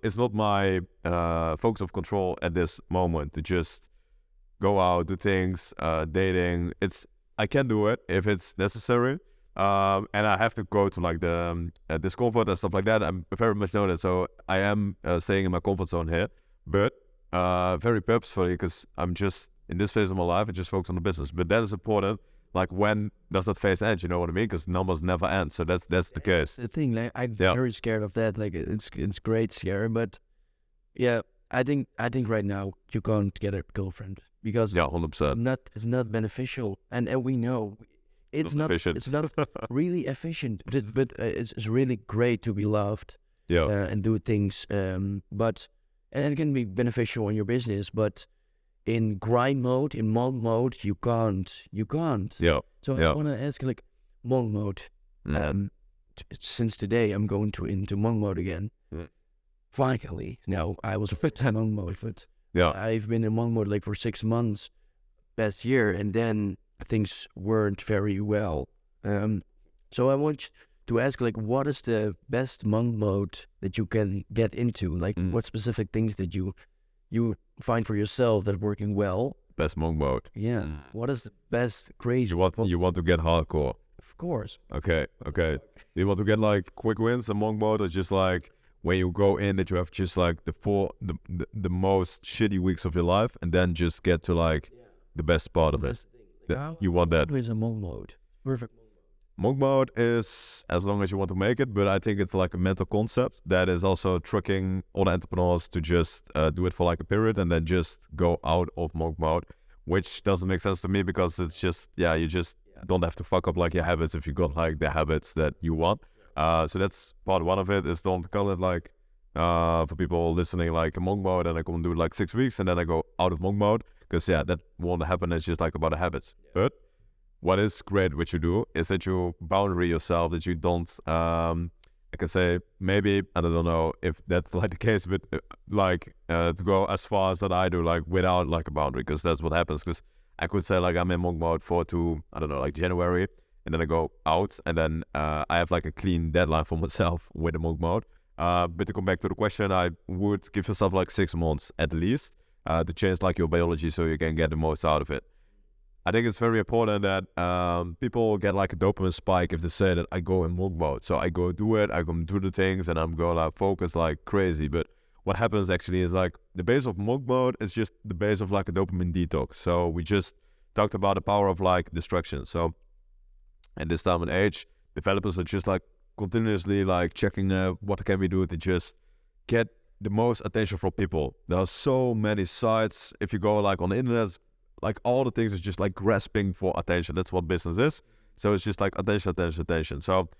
it's not my focus of control at this moment to just go out, do things, dating. I can do it if it's necessary. And I have to go to like the discomfort and stuff like that. I'm very much know that. So I am staying in my comfort zone here, but very purposefully, because I'm just in this phase of my life, I just focus on the business. But that is important. Like, when does that phase end? You know what I mean? Because numbers never end. So that's the case. That's the thing. Like, I'm very scared of that. Like, it's great scare, but yeah, I think right now you can't get a girlfriend, because 100%. It's not beneficial, and we know it's not not efficient. it's not really efficient, but it's really great to be loved Yeah. and do things. But and it can be beneficial in your business, but in grind mode, in monk mode, you can't. Yeah. So I Yeah. want to ask, like, monk mode. Mm. Since today, I'm going into monk mode again. Mm. Finally, no, I was in monk mode, but Yeah. I've been in monk mode like for 6 months past year, and then things weren't very well. So I want to ask, like, what is the best monk mode that you can get into? Like, what specific things that you find for yourself that are working well? Best monk mode. Yeah. What is the best crazy? You want to get hardcore. Of course. Okay. You want to get like quick wins in monk mode, or just like when you go in that you have just like the most shitty weeks of your life, and then just get to like the best part of it. You want that. What is a monk mode? Perfect. Monk mode is as long as you want to make it, but I think it's like a mental concept that is also tricking all the entrepreneurs to just do it for like a period and then just go out of monk mode, which doesn't make sense to me because it's just, you just don't have to fuck up like your habits if you got like the habits that you want. So that's part one of it, is don't call it like, for people listening, like a monk mode and I can do it like 6 weeks and then I go out of monk mode, because that won't happen. It's just like about the habits. But what is great what you do is that you boundary yourself, that you don't, I can say, maybe, I don't know if that's like the case, but to go as far as that I do, like without like a boundary, because that's what happens. Because I could say like I'm in monk mode to, I don't know, like January, and then I go out, and then I have like a clean deadline for myself with the monk mode. But to come back to the question, I would give yourself like 6 months at least to change like your biology so you can get the most out of it. I think it's very important that people get like a dopamine spike if they say that I go in monk mode. So I go do it, I go do the things, and I'm going like focus like crazy. But what happens actually is like the base of monk mode is just the base of like a dopamine detox. So we just talked about the power of like distraction. So at this time and age, developers are just like continuously like checking what can we do to just get the most attention from people. There are so many sites. If you go like on the internet, like all the things is just like grasping for attention. That's what business is. So it's just like attention. So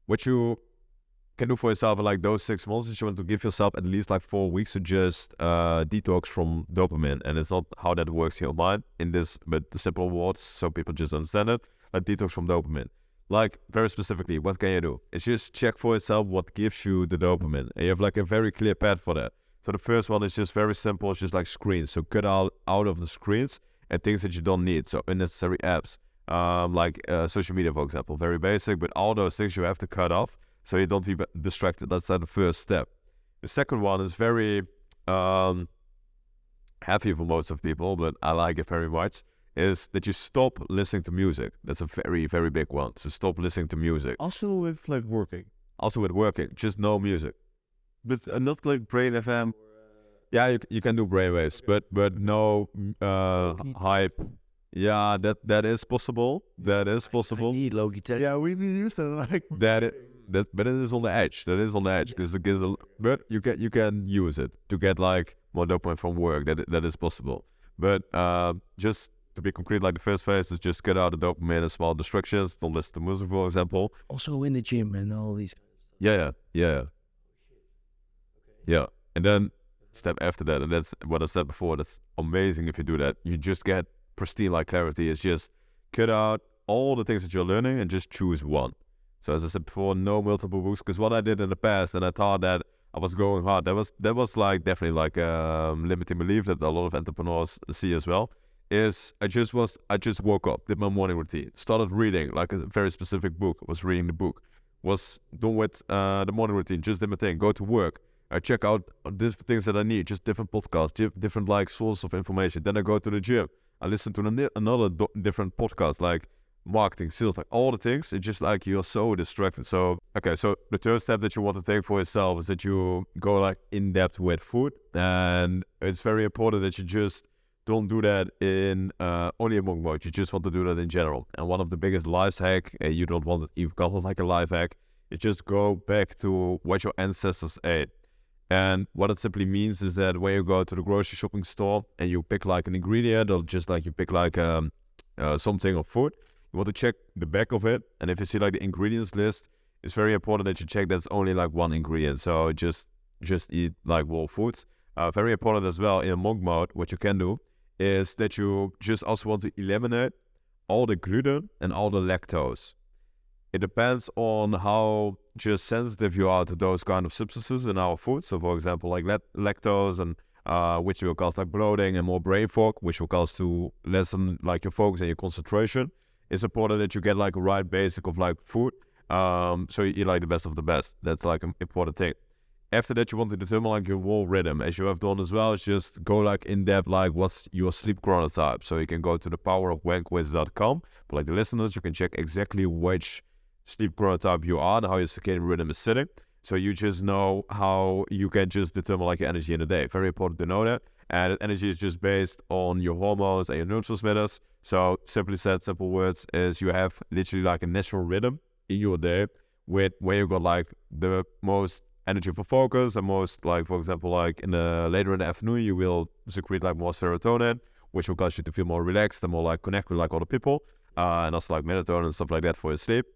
what you can do for yourself in like those 6 months is you want to give yourself at least like 4 weeks to just detox from dopamine. And it's not how that works in your mind in this, but the simple words so people just understand it. Like detox from dopamine. Like very specifically, what can you do? It's just check for yourself what gives you the dopamine. And you have like a very clear path for that. So the first one is just very simple. It's just like screens. So cut out of the screens and things that you don't need. So unnecessary apps, like social media, for example, very basic, but all those things you have to cut off so you don't be distracted. That's like the first step. The second one is very heavy for most of people, but I like it very much, is that you stop listening to music. That's a very, very big one. So stop listening to music. Also with like working. Also with working, just no music. But not like Brain FM. Yeah, you can do brainwaves, but no hype. Yeah, that is possible. That is possible. I need Logitech. Yeah, we use that like But it is on the edge. That is on the edge because it gives but you can use it to get like more dopamine from work. That is possible. But just to be concrete, like the first phase is just get out the dopamine and small distractions. Don't listen to music, for example. Also in the gym and all these. Yeah. And then step after that, and that's what I said before, that's amazing if you do that. You just get pristine like clarity. It's just cut out all the things that you're learning and just choose one. So as I said before, no multiple books, because what I did in the past, and I thought that I was going hard, that was like definitely like limiting belief that a lot of entrepreneurs see as well, is I just woke up, did my morning routine, started reading like a very specific book, was reading the book, was done with the morning routine, just did my thing, go to work, I check out different things that I need, just different podcasts, different like sources of information. Then I go to the gym, I listen to another different podcast, like marketing, sales, like all the things. It's just like you're so distracted. So so the third step that you want to take for yourself is that you go like in depth with food, and it's very important that you just don't do that in only in monk mode. You just want to do that in general. And one of the biggest life hack, you don't want it even call it like a life hack, is just go back to what your ancestors ate. And what it simply means is that when you go to the grocery shopping store and you pick like an ingredient, or just like you pick like something of food, you want to check the back of it. And if you see like the ingredients list, it's very important that you check that's only like one ingredient. So just eat like whole foods. Very important as well in monk mode, what you can do is that you just also want to eliminate all the gluten and all the lactose. It depends on how just sensitive you are to those kind of substances in our food. So for example, like lactose and which will cause like bloating and more brain fog, which will cause to lessen like your focus and your concentration. It's important that you get like a right basic of like food. So you eat like the best of the best. That's like an important thing. After that, you want to determine like your whole rhythm. As you have done as well, is just go like in depth, like what's your sleep chronotype. So you can go to thepowerofwankquiz.com. For like the listeners, you can check exactly which sleep chronotype you are and how your circadian rhythm is sitting. So you just know how you can just determine like your energy in the day. Very important to know that. And energy is just based on your hormones and your neurotransmitters. So simply said, simple words is you have literally like a natural rhythm in your day with where you got like the most energy for focus and most like, for example, like later in the afternoon, you will secrete like more serotonin, which will cause you to feel more relaxed and more like connect with like other people. And also like melatonin and stuff like that for your sleep.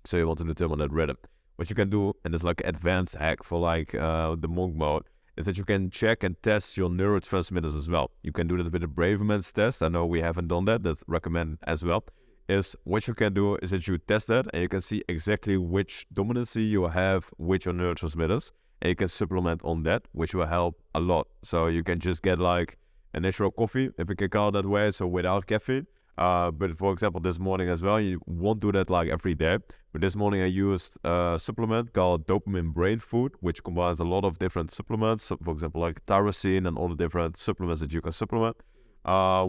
So you want to determine that rhythm. What you can do, and it's like an advanced hack for like the monk mode, is that you can check and test your neurotransmitters as well. You can do that with the Braverman's test. I know we haven't done that. That's recommend as well. Is what you can do is that you test that and you can see exactly which dominancy you have with your neurotransmitters, and you can supplement on that, which will help a lot. So you can just get like a natural coffee, if you can call it that way, so without caffeine. But for example, this morning as well, you won't do that like every day. But this morning I used a supplement called Dopamine Brain Food, which combines a lot of different supplements. So for example, like tyrosine and all the different supplements that you can supplement,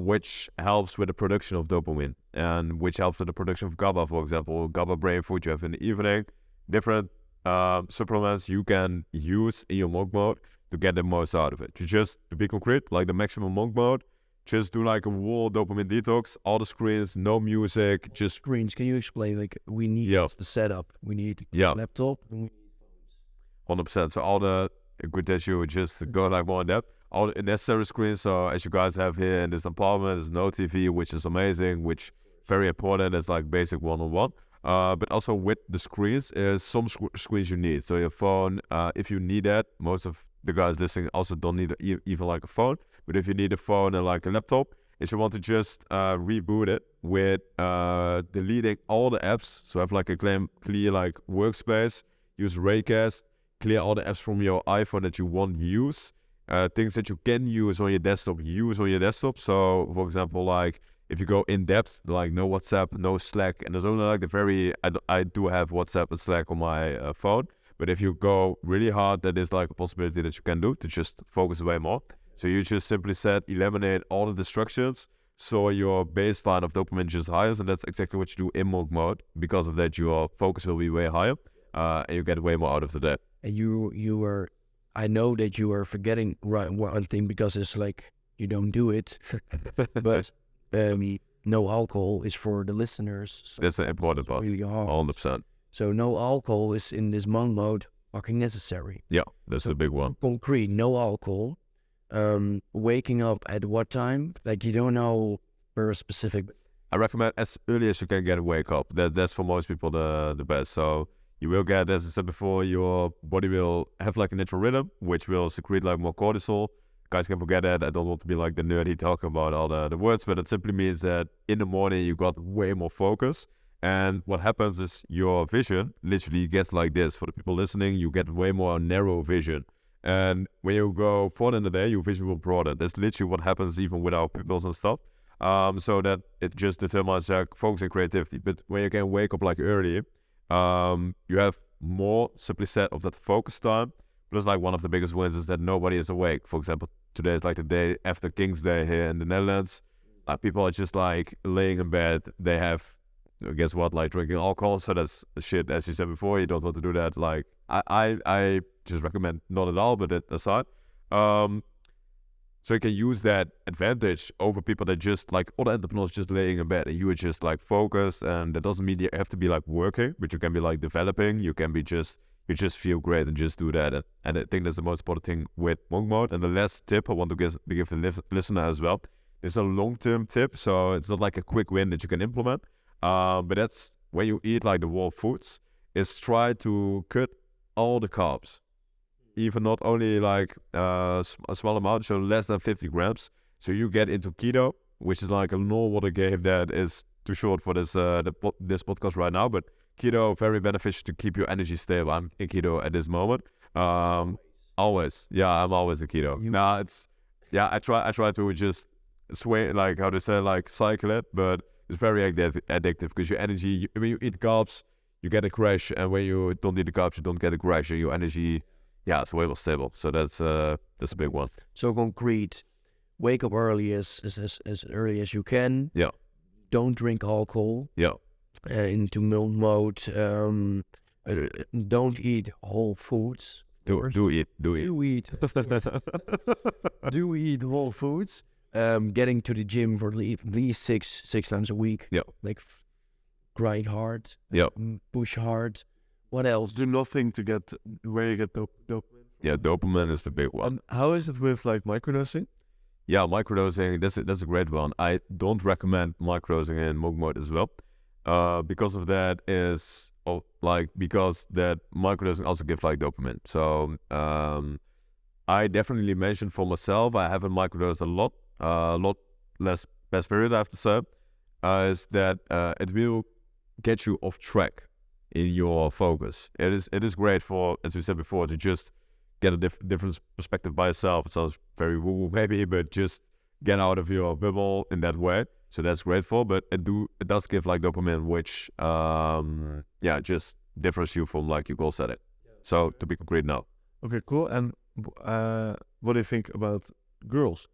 which helps with the production of dopamine and which helps with the production of GABA. For example, GABA Brain Food you have in the evening. Different supplements you can use in your monk mode to get the most out of it. You just, to be concrete, like the maximum monk mode, just do like a whole dopamine detox, all the screens, no music, just Screens, can you explain? Like, we need the setup, we need a laptop, and we need phones. 100%. So all the good that you just go like more in depth. All the necessary screens. So as you guys have here in this apartment, there's no TV, which is amazing, which very important. It's like basic one-on-one. But also with the screens is some screens you need. So your phone, if you need that, most of the guys listening also don't need even like a phone. But if you need a phone and like a laptop, if you want to just reboot it with deleting all the apps, so have like a clear like workspace, use Raycast, clear all the apps from your iPhone that you won't use, things that you can use on your desktop, use on your desktop. So for example, like if you go in depth, like no WhatsApp, no Slack, and there's only like I do have WhatsApp and Slack on my phone, but if you go really hard, that is like a possibility that you can do to just focus way more. So you just simply said eliminate all the distractions, so your baseline of dopamine just higher, and that's exactly what you do in monk mode. Because of that, your focus will be way higher, and you get way more out of the day. And you were, I know that you are forgetting one thing because it's like you don't do it, but no alcohol is for the listeners. So that's the important part. Really hard. 100%. So no alcohol is in this monk mode fucking necessary. Yeah, that's the big one. Concrete, no alcohol. Waking up at what time? Like you don't know very specific. I recommend as early as you can get a wake up. That's for most people the best. So you will get, as I said before, your body will have like a natural rhythm, which will secrete like more cortisol. Guys can forget that. I don't want to be like the nerdy talking about all the words, but it simply means that in the morning you got way more focus. And what happens is your vision literally gets like this. For the people listening, you get way more narrow vision. And when you go further in the day, your vision will broaden. That's literally what happens even with our pupils and stuff. So that it just determines like focus and creativity. But when you can wake up like early, you have more, simply said, of that focus time. Plus, like one of the biggest wins is that nobody is awake. For example, today is like the day after King's Day here in the Netherlands. People are just like laying in bed. They have, guess what, like drinking alcohol. So that's shit, as you said before. You don't want to do that. Like I just recommend not at all, but that aside. So you can use that advantage over people that just like other entrepreneurs just laying in bed and you are just like focused, and that doesn't mean you have to be like working, but you can be like developing. You can be you just feel great and just do that. And I think that's the most important thing with monk mode. And the last tip I want to give the listener as well is a long-term tip. So it's not like a quick win that you can implement. But that's when you eat like the raw foods, is try to cut all the carbs, even not only like a small amount, so less than 50 grams. So you get into keto, which is like a normal water game that is too short for this this podcast right now. But keto, very beneficial to keep your energy stable. I'm in keto at this moment. Always, yeah, I'm always in keto. I try to just sway, like how to say, like cycle it, but it's very addictive because your energy, when you eat carbs, you get a crash, and when you don't eat the carbs, you don't get a crash, and your energy, it's way more stable. So that's a big one. So concrete, wake up early as early as you can. Yeah. Don't drink alcohol. Yeah. Into milk mode. Don't eat whole foods. Do eat. Do eat whole foods. Getting to the gym for at least six times a week. Yeah. Like grind hard. Yeah. Push hard. What else? Do nothing to get where you get dopamine. Yeah, dopamine is the big one. How is it with like microdosing? Yeah, microdosing, that's a great one. I don't recommend microdosing in monk mode as well. Because of that because that microdosing also gives like dopamine. So I definitely mentioned for myself, I haven't microdosed a lot less best period I have to say, is that it will get you off track in your focus. It is great for, as we said before, to just get a different perspective by yourself. It sounds very woo-woo maybe, but just get out of your bubble in that way. So that's grateful, but it does give like dopamine, which just differs you from like your goal setting. So to be concrete now. Okay, cool. And what do you think about girls?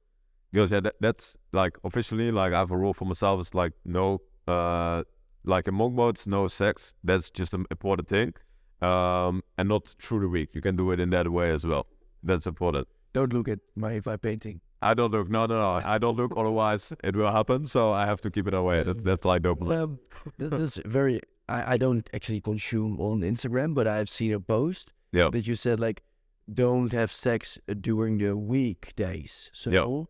Girls, yeah, that's like officially, like I have a rule for myself. It's like no, like in monk mode, no sex. That's just an important thing. And not through the week. You can do it in that way as well. That's important. Don't look at my painting. I don't look. No. I don't look. Otherwise, it will happen. So I have to keep it away. That's like dopamine. That's very. I don't actually consume on Instagram, but I've seen a post that you said like, don't have sex during the weekdays. So,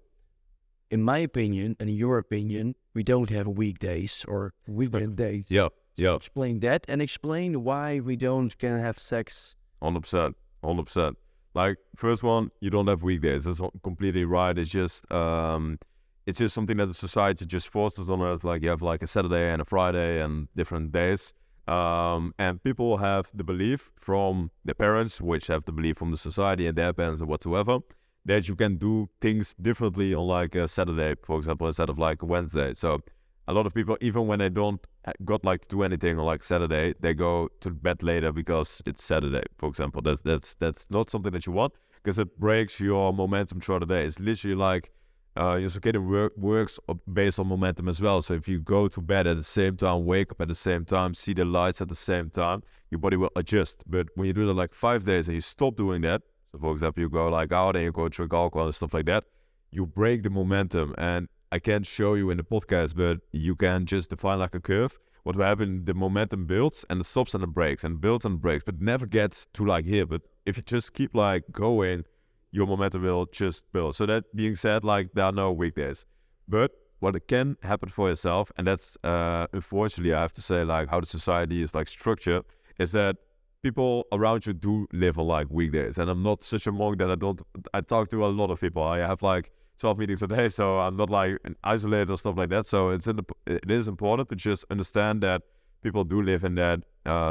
in my opinion, and in your opinion, we don't have weekdays or weekend days. Yeah. Explain that and explain why we can have sex. 100%. Like first one, you don't have weekdays. That's completely right. It's just something that the society just forces on us. Like you have like a Saturday and a Friday and different days. And people have the belief from their parents, which have the belief from the society and their parents or whatsoever, that you can do things differently on like a Saturday, for example, instead of like a Wednesday. So a lot of people, even when they don't got like to do anything on like Saturday, they go to bed later because it's Saturday, for example. That's not something that you want, because it breaks your momentum throughout the day. It's literally like your circadian works based on momentum as well. So if you go to bed at the same time, wake up at the same time, see the lights at the same time, your body will adjust. But when you do that like 5 days and you stop doing that, so for example, you go like out and you go drink alcohol and stuff like that, you break the momentum. And I can't show you in the podcast, but you can just define like a curve. What will happen, the momentum builds and it stops and it breaks and builds and breaks, but never gets to like here. But if you just keep like going, your momentum will just build. So that being said, like there are no weekdays. But what can happen for yourself, and that's unfortunately I have to say, like how the society is like structured, is that people around you do live on like weekdays. And I'm not such a monk that I talk to a lot of people. I have like 12 meetings a day, so I'm not like isolated or stuff like that. So it is important to just understand that people do live in that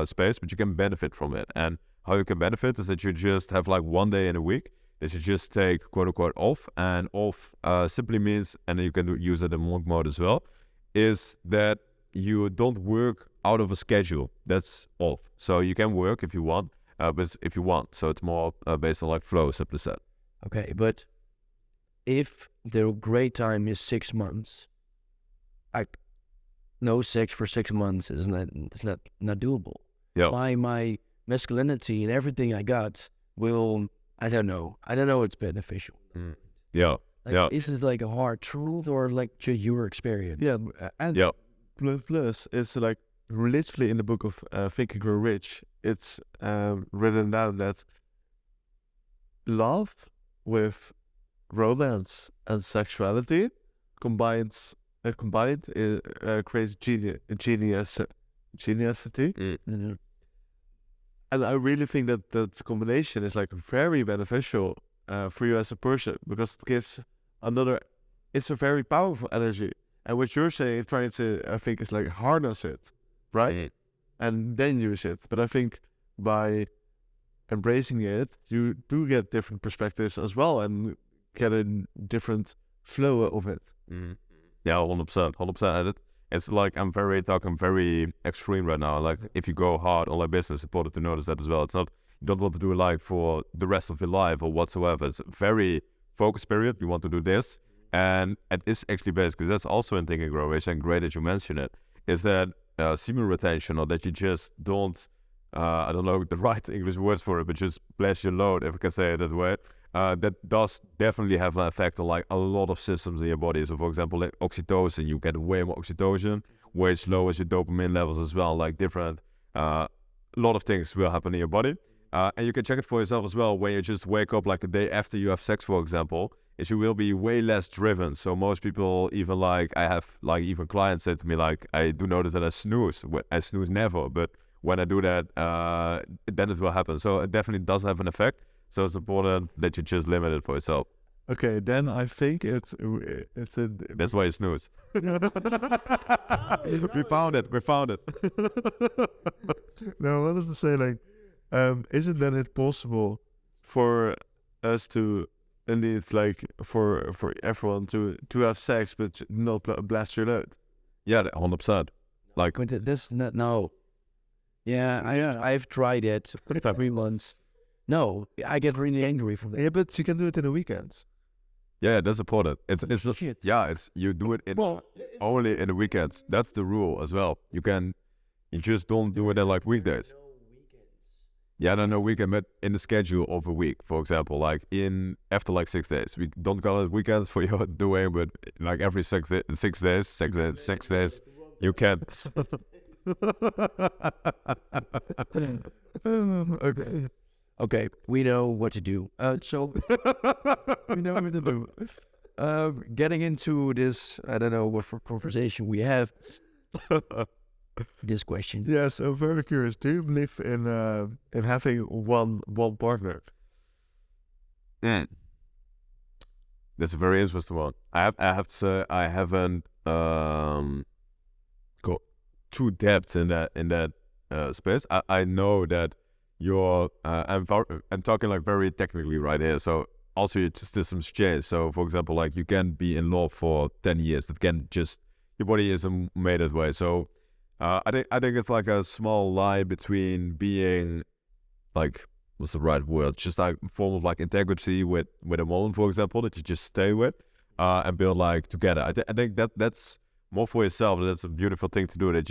space, but you can benefit from it. And how you can benefit is that you just have like 1 day in a week that you just take quote unquote off. And off simply means, and you can use it in monk mode as well, is that you don't work out of a schedule. That's off. So you can work if you want, but if you want. So it's more based on like flow, simply said. Okay, but if the great time is 6 months, like no sex for 6 months is not doable. Yeah. My masculinity and everything I got will, I don't know it's beneficial. Yeah. Like, is this like a hard truth or like just your experience? Yeah, and plus it's like literally in the book of Think and Grow Rich, it's written down that love with romance and sexuality combines combined creates geniusity. And I really think that that combination is like very beneficial for you as a person, because it gives it's a very powerful energy. And what you're saying, trying to, I think, is like harness it, right? And then use it. But I think by embracing it, you do get different perspectives as well and get a different flow of it. Yeah, 100%. It's like I'm talking very extreme right now. Like if you go hard on like business, it's important to notice that as well. It's not, you don't want to do it like for the rest of your life or whatsoever. It's a very focused period. You want to do this. And it is actually based, because that's also in Think and Grow Rich, and great that you mention it, is that semen retention, or that you just don't, I don't know the right English words for it, but just blast your load, if I can say it that way. That does definitely have an effect on like a lot of systems in your body. So for example, like oxytocin, you get way more oxytocin, which lowers your dopamine levels as well. Like different, a lot of things will happen in your body. And you can check it for yourself as well when you just wake up like a day after you have sex, for example, is you will be way less driven. So most people, even like I have like even clients said to me, like, I do notice that I snooze never, but when I do that, then it will happen. So it definitely does have an effect. So it's important that you just limit it for yourself. Okay, then I think it's a... That's why you snooze. We found it. No, I wanted to say, like, isn't then it possible for us to, indeed, like, for everyone to have sex but not blast your load? Yeah, 100%. Like, But this no. Yeah, I've tried it for 3 months. No, I get really angry from that. Yeah, but you can do it in the weekends. yeah, that's important. It's not, Shit. yeah, it's, you do it only in the weekends. That's the rule as well. You just don't do it in like weekdays. Yeah, no weekend, but in the schedule of a week, for example, like after like 6 days. We don't call it weekends for your doing, but like every 6 days, you can. Okay. Okay, we know what to do. So we know what to do. Getting into this, I don't know what for conversation we have. This question. Yes, I'm very curious. Do you believe in having one partner? That's a very interesting one. I have to say I haven't got too depth in that space. I know that I'm talking like very technically right here. So also your systems change. So for example, like you can be in love for 10 years. That can just, your body isn't made that way. So I think it's like a small line between being like, what's the right word? Just like a form of like integrity with a woman, for example, that you just stay with and build like together. I think that's more for yourself. That's a beautiful thing to do. That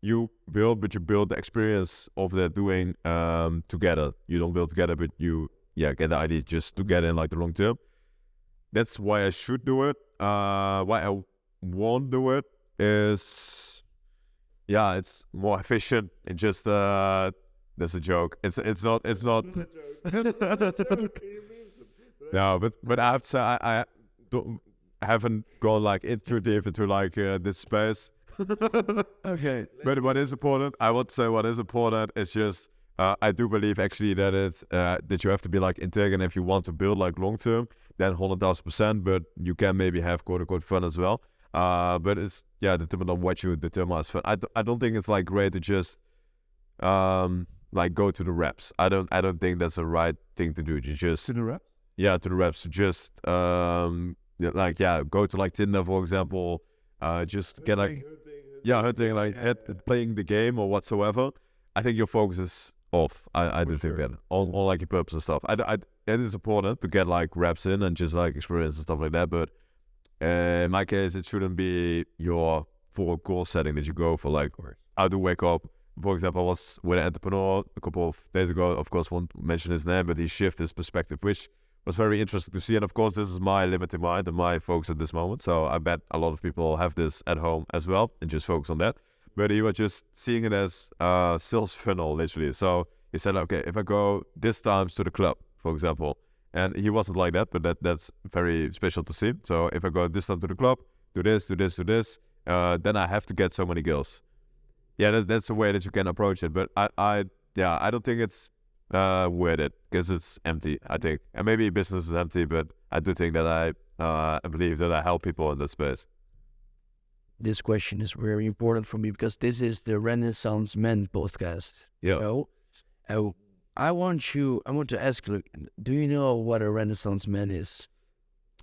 you build the experience of that doing together. You don't build together, but you get the idea just together in like the long term. That's why I should do it. Why I won't do it is, it's more efficient. It just that's a joke. It's not. No, but I have to say I haven't gone like too deep into like this space. Okay. But what is important, I would say what is important is just I do believe actually that it's that you have to be like intelligent if you want to build like long term, then 100,000%. But you can maybe have quote unquote fun as well. But it's dependent on what you determine as fun. I don't think it's like great to just like go to the reps. I don't think that's the right thing to do. You just To the rep? to the reps. Just go to like Tinder, for example. Just get like hunting, like playing the game or whatsoever. I think your focus is off. I do think that on like your purpose and stuff. It is important to get like reps in and just like experience and stuff like that. But in my case, it shouldn't be your full goal setting that you go for. Like, I do wake up. For example, I was with an entrepreneur a couple of days ago. Of course, won't mention his name, but he shifted his perspective, which was very interesting to see. And of course, this is my limited mind and my focus at this moment. So I bet a lot of people have this at home as well and just focus on that. But he was just seeing it as a sales funnel, literally. So he said, okay, if I go this times to the club, for example, And he wasn't like that, but that's very special to see. So if I go this time to the club, do this, then I have to get so many girls. Yeah, that's the way that you can approach it. But I don't think it's worth it because it's empty, I think. And maybe business is empty, but I do think that I believe that I help people in that space. This question is very important for me because this is the Renaissance Men podcast. Yeah. You know? I want to ask you, do you know what a Renaissance man is?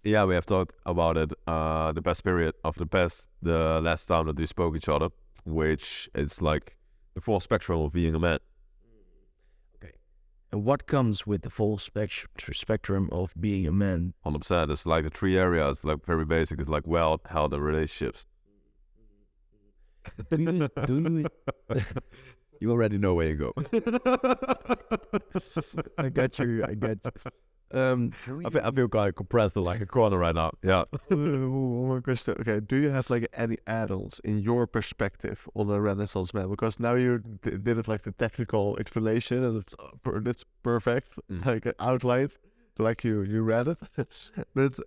Yeah, we have talked about it, the best period of the last time that we spoke each other, which is like the full spectrum of being a man. Okay. And what comes with the full spectrum of being a man? 100%. It's like the 3 areas, like very basic. It's like wealth, health, and relationships. Do you You already know where you go. I got you. I feel kind of compressed in like a corner right now. Yeah. One more question. Okay, do you have like any add-ons in your perspective on the Renaissance man? Because now you did it like the technical explanation, and it's perfect, like outlined, like you read it. But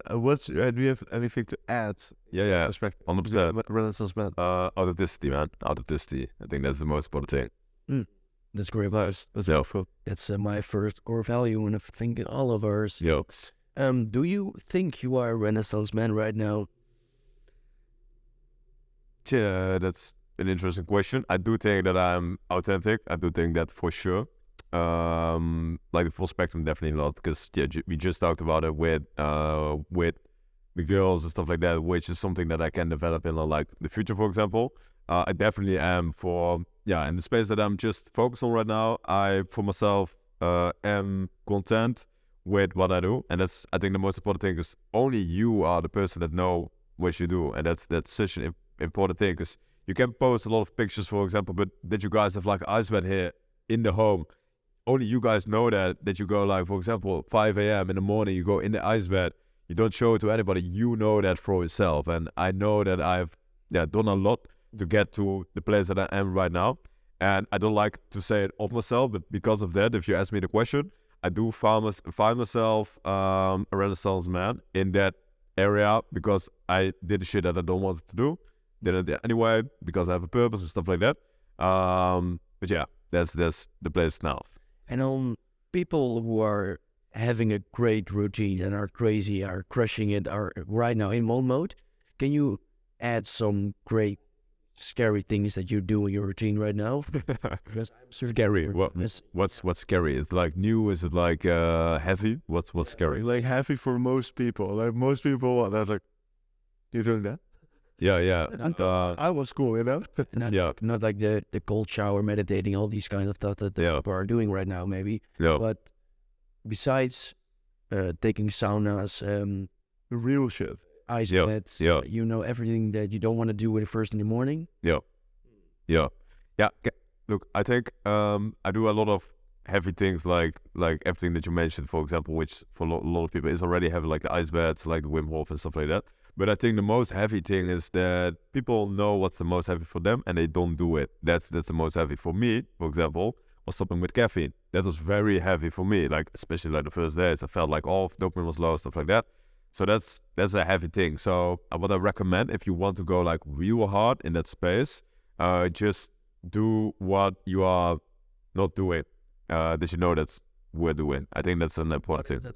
do you have anything to add? Yeah. Perspective. 100%. Renaissance man. Authenticity, man. Authenticity. I think that's the most important thing. That's great. Nice. That's Yeah. beautiful. That's my first core value, and I think all of ours. Yeah. Do you think you are a Renaissance man right now? Yeah, that's an interesting question. I do think that I'm authentic. I do think that for sure. Like the full spectrum, definitely not, because we just talked about it with the girls and stuff like that, which is something that I can develop in like the future, for example. I definitely am in the space that I'm just focused on right now. I, for myself, am content with what I do, and that's, I think, the most important thing, because only you are the person that know what you do, and that's such an important thing, because you can post a lot of pictures, for example, but that you guys have like an ice bed here in the home. Only you guys know that you go like, for example, 5 a.m. in the morning, you go in the ice bed. You don't show it to anybody. You know that for yourself. And I know that I've done a lot to get to the place that I am right now. And I don't like to say it of myself, but because of that, if you ask me the question, I do find myself a Renaissance man in that area, because I did the shit that I don't want to do. Did it anyway, because I have a purpose and stuff like that. But yeah, that's the place now. And on people who are having a great routine and are crazy, are crushing it, are right now in one mode, can you add some great scary things that you do in your routine right now? Because I'm Scary. What's scary? Is it like new? Is it like heavy? What's scary? Like heavy for most people. Like most people, they're like, "You doing that?" Yeah. I was cool, you know. Not like the cold shower, meditating, all these kind of stuff that people are doing right now, maybe. Yeah. But besides taking saunas, Real shit. ice Yeah, beds, yeah. you know, everything that you don't want to do with it first in the morning. Yeah. Look, I think I do a lot of heavy things, like everything that you mentioned, for example, which for a lot of people is already heavy, like the ice beds, like the Wim Hof and stuff like that. But I think the most heavy thing is that people know what's the most heavy for them, and they don't do it. That's the most heavy for me. For example, was stopping with caffeine. That was very heavy for me. Like especially like the first days, I felt like dopamine was low, stuff like that. So that's a heavy thing. So what I recommend, if you want to go like real hard in that space, just do what you are not doing. That you know that's worth doing. I think that's an important thing.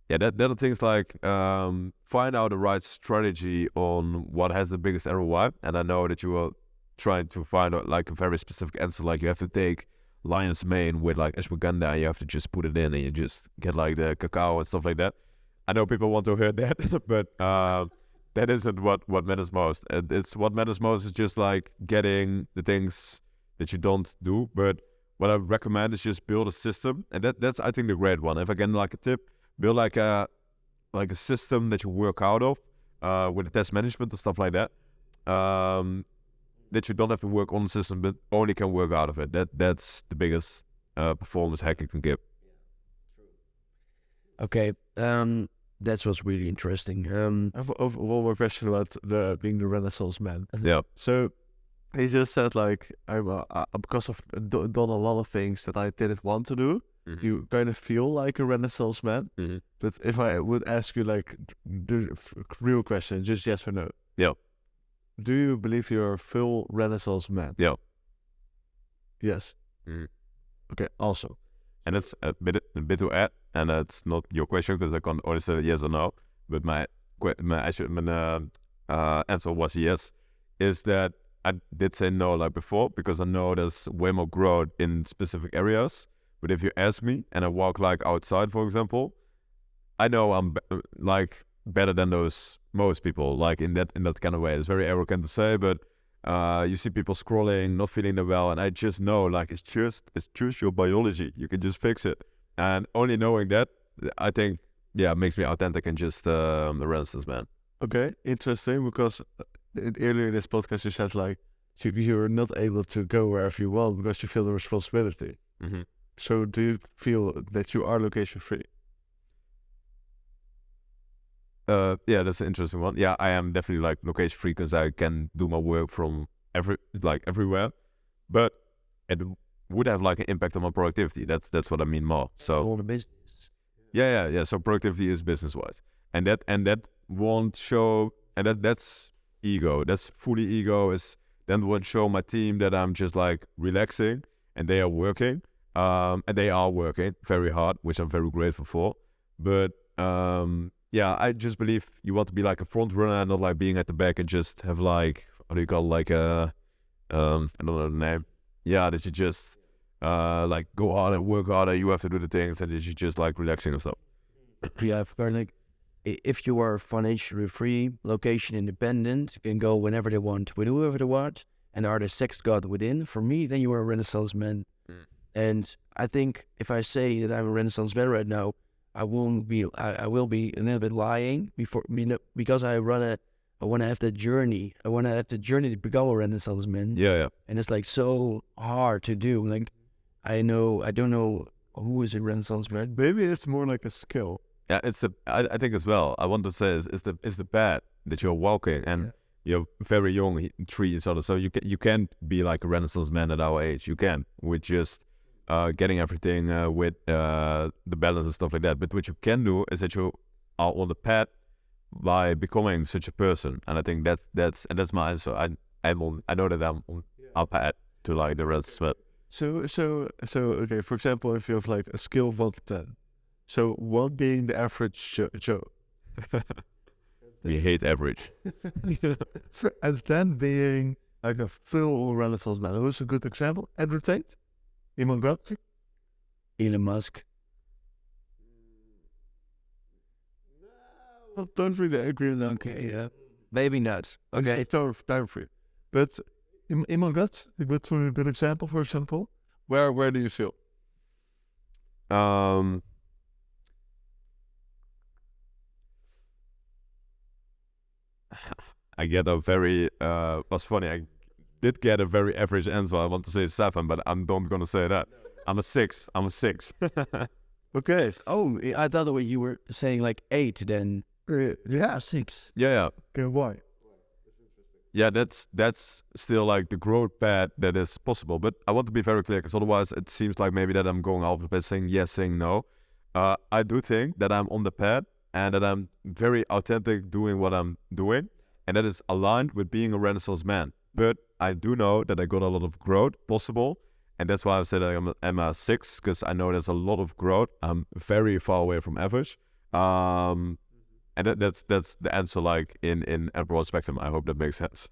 Yeah, that are things like find out the right strategy on what has the biggest ROI. And I know that you are trying to find out like a very specific answer, like you have to take lion's mane with like ashwagandha, and you have to just put it in, and you just get like the cacao and stuff like that. I know people want to hear that, but that isn't what matters most. It's what matters most is just like getting the things that you don't do. But what I recommend is just build a system, and that's I think the great one. If I get like a tip, build like a system that you work out of with the test management and stuff like that. That you don't have to work on the system, but only can work out of it. That's the biggest performance hack you can give. Okay, that was really interesting. I have one more question about being the Renaissance man. Yeah. So he just said like I'm because of done a lot of things that I didn't want to do. you kind of feel like a Renaissance man. Mm-hmm. But if I would ask you like the real question, just yes or no. Yeah. Do you believe you're a full Renaissance man? Yeah. Yes. Mm-hmm. Okay. Also. And it's a bit to add, and that's not your question because I can only say yes or no. But my answer was yes. Is that I did say no like before because I know there's way more growth in specific areas. But if you ask me and I walk like outside, for example, I know I'm like better than those most people. Like in that kind of way. It's very arrogant to say, but you see people scrolling, not feeling that well, and I just know like it's just your biology. You can just fix it, and only knowing that, I think, makes me authentic and just the Renaissance man. Okay, interesting. Because earlier in this podcast you said like you're not able to go wherever you want because you feel the responsibility. Mm-hmm. So do you feel that you are location free? That's an interesting one. Yeah, I am definitely like location free because I can do my work from everywhere, but it would have like an impact on my productivity. That's what I mean more. So All the business. yeah. So productivity is business wise, and that won't show, and that's ego. That's fully ego. Is then won't show my team that I'm just like relaxing and they are working, and they are working very hard, which I'm very grateful for. But I just believe you want to be like a front runner, not like being at the back and just have like, what do you call it, like a, I don't know the name. Yeah, that you just like go harder, work harder, you have to do the things, and that you just like relaxing and stuff. Yeah, like if you are financially free, location independent, you can go whenever they want, with whoever they want, and are the sex god within, for me, then you are a Renaissance man. And I think if I say that I'm a Renaissance man right now, I will be a little bit lying because I want to have that journey. I want to have the journey to become a Renaissance man. Yeah. And it's like so hard to do. Like I don't know who is a Renaissance man. Maybe it's more like a skill. Yeah, I think as well. I want to say is the path that you're walking, and you're very young, 3 years old. So you can't be like a Renaissance man at our age. You can with just getting everything with the balance and stuff like that. But what you can do is that you are on the path by becoming such a person. And I think that's my answer. I know that I'm on our path to like the rest. But So okay. For example, if you have like a skill of 1 to 10, so 1 being the average Joe, we hate average. and 10 being like a full Renaissance man. Who's a good example? Andrew Tate. Iemand got? Elon Musk. Well, don't really agree with that. Okay, yeah. Maybe not. Okay. Time for you. But iemand got? A good example, for example. Where do you feel? I get a very was funny. I did get a very average answer. I want to say 7, but I'm not gonna say that. I'm a 6. Okay. Oh, I thought that you were saying like 8 then. Yeah. 6. Yeah. Okay, why? Yeah, that's still like the growth path that is possible. But I want to be very clear, because otherwise it seems like maybe that I'm going off the path, saying yes, saying no. I do think that I'm on the path and that I'm very authentic doing what I'm doing, and that is aligned with being a Renaissance man. But I do know that I got a lot of growth possible, and that's why I said I'm a 6, because I know there's a lot of growth. I'm very far away from average. And that's the answer, like in a broad spectrum. I hope that makes sense.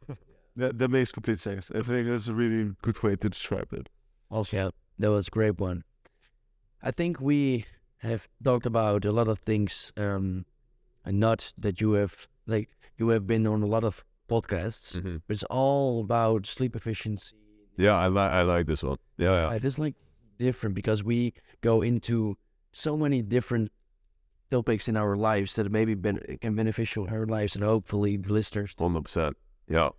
That makes complete sense. I think that's a really good way to describe it. Also, yeah, that was a great one. I think we have talked about a lot of things, and not that you have been on a lot of podcasts, but it's all about sleep efficiency. Yeah, I like this one. Yeah. It is like different because we go into so many different topics in our lives that maybe can beneficial our lives and hopefully the listeners. 100%. Yeah.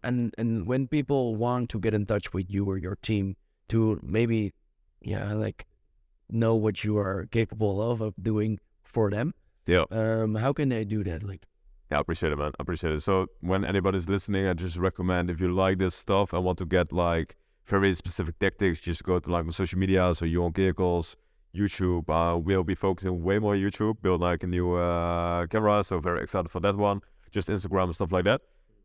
And when people want to get in touch with you or your team to maybe, know what you are capable of doing for them. Yeah. How can they do that? Yeah, I appreciate it, man. I appreciate it. So when anybody's listening, I just recommend, if you like this stuff and want to get like very specific tactics, just go to like my social media, so Jorn Kirkels, YouTube. We'll be focusing way more on YouTube, build like a new camera, so very excited for that one. Just Instagram and stuff like that.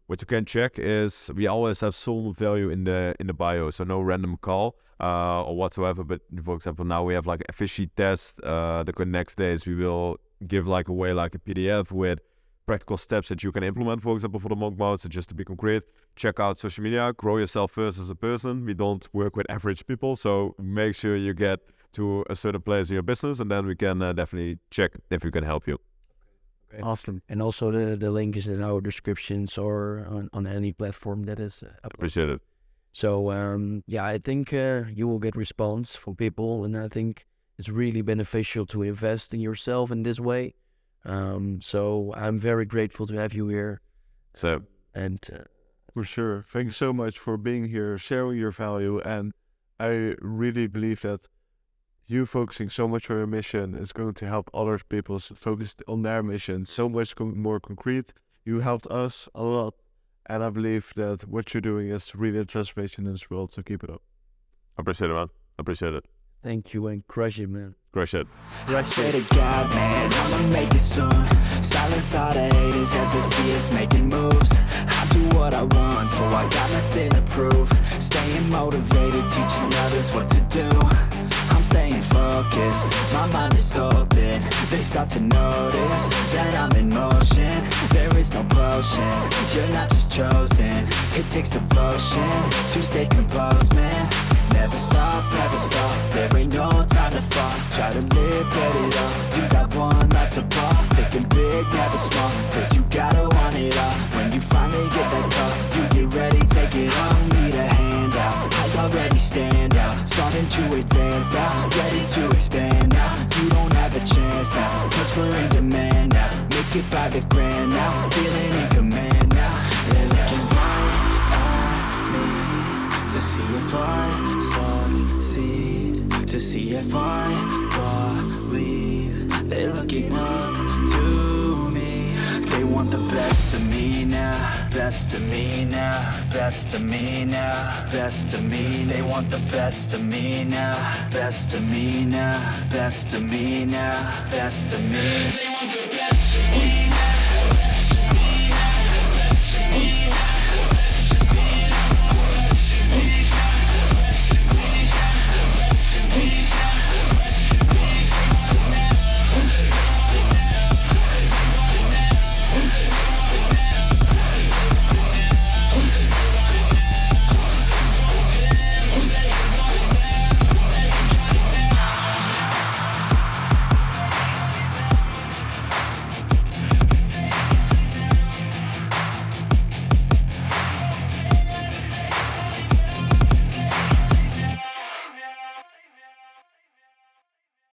What you can check is we always have some value in the bio, so no random call or whatsoever. But for example, now we have like a fishy test. The next days we will give like away like a PDF with practical steps that you can implement, for example, for the monk mode. So just to be concrete, check out social media, grow yourself first as a person. We don't work with average people, so make sure you get to a certain place in your business, and then we can definitely check if we can help you. Okay. Awesome. And also the link is in our descriptions or on any platform that is Appreciate it. So yeah, I think you will get response from people, and I think it's really beneficial to invest in yourself in this way. So I'm very grateful to have you here. So And For sure. Thank you so much for being here, sharing your value, and I really believe that you focusing so much on your mission is going to help other people focus on their mission so much more concrete. You helped us a lot, and I believe that what you're doing is really a transformation in this world, so keep it up. appreciate it, man. Appreciate it. thank you, and crush it, man. Great shit. I swear to God, man, I'ma make it soon. Silence all the haters as they see us making moves. I do what I want, so I got nothing to prove. Staying motivated, teaching others what to do. I'm staying focused, my mind is open. They start to notice that I'm in motion. There is no potion, you're not just chosen. It takes devotion to stay composed, man. Never stop, there ain't no time to fall. Try to live, get it all. You got one life to ball. Thinking big, never small, cause you gotta want it all. When you finally get that call, you get ready, take it all. Need a handout, I already stand out. Starting to advance now, ready to expand now. You don't have a chance now, cause we're in demand now. Make it by the grand now, feeling in command now. They're looking right at me to see if I succeed, to see if I believe. They're looking up to me. They want the best of me now, best of me now, best of me now, best of me. They want the best of me now, best of me now, best of me now, best of me.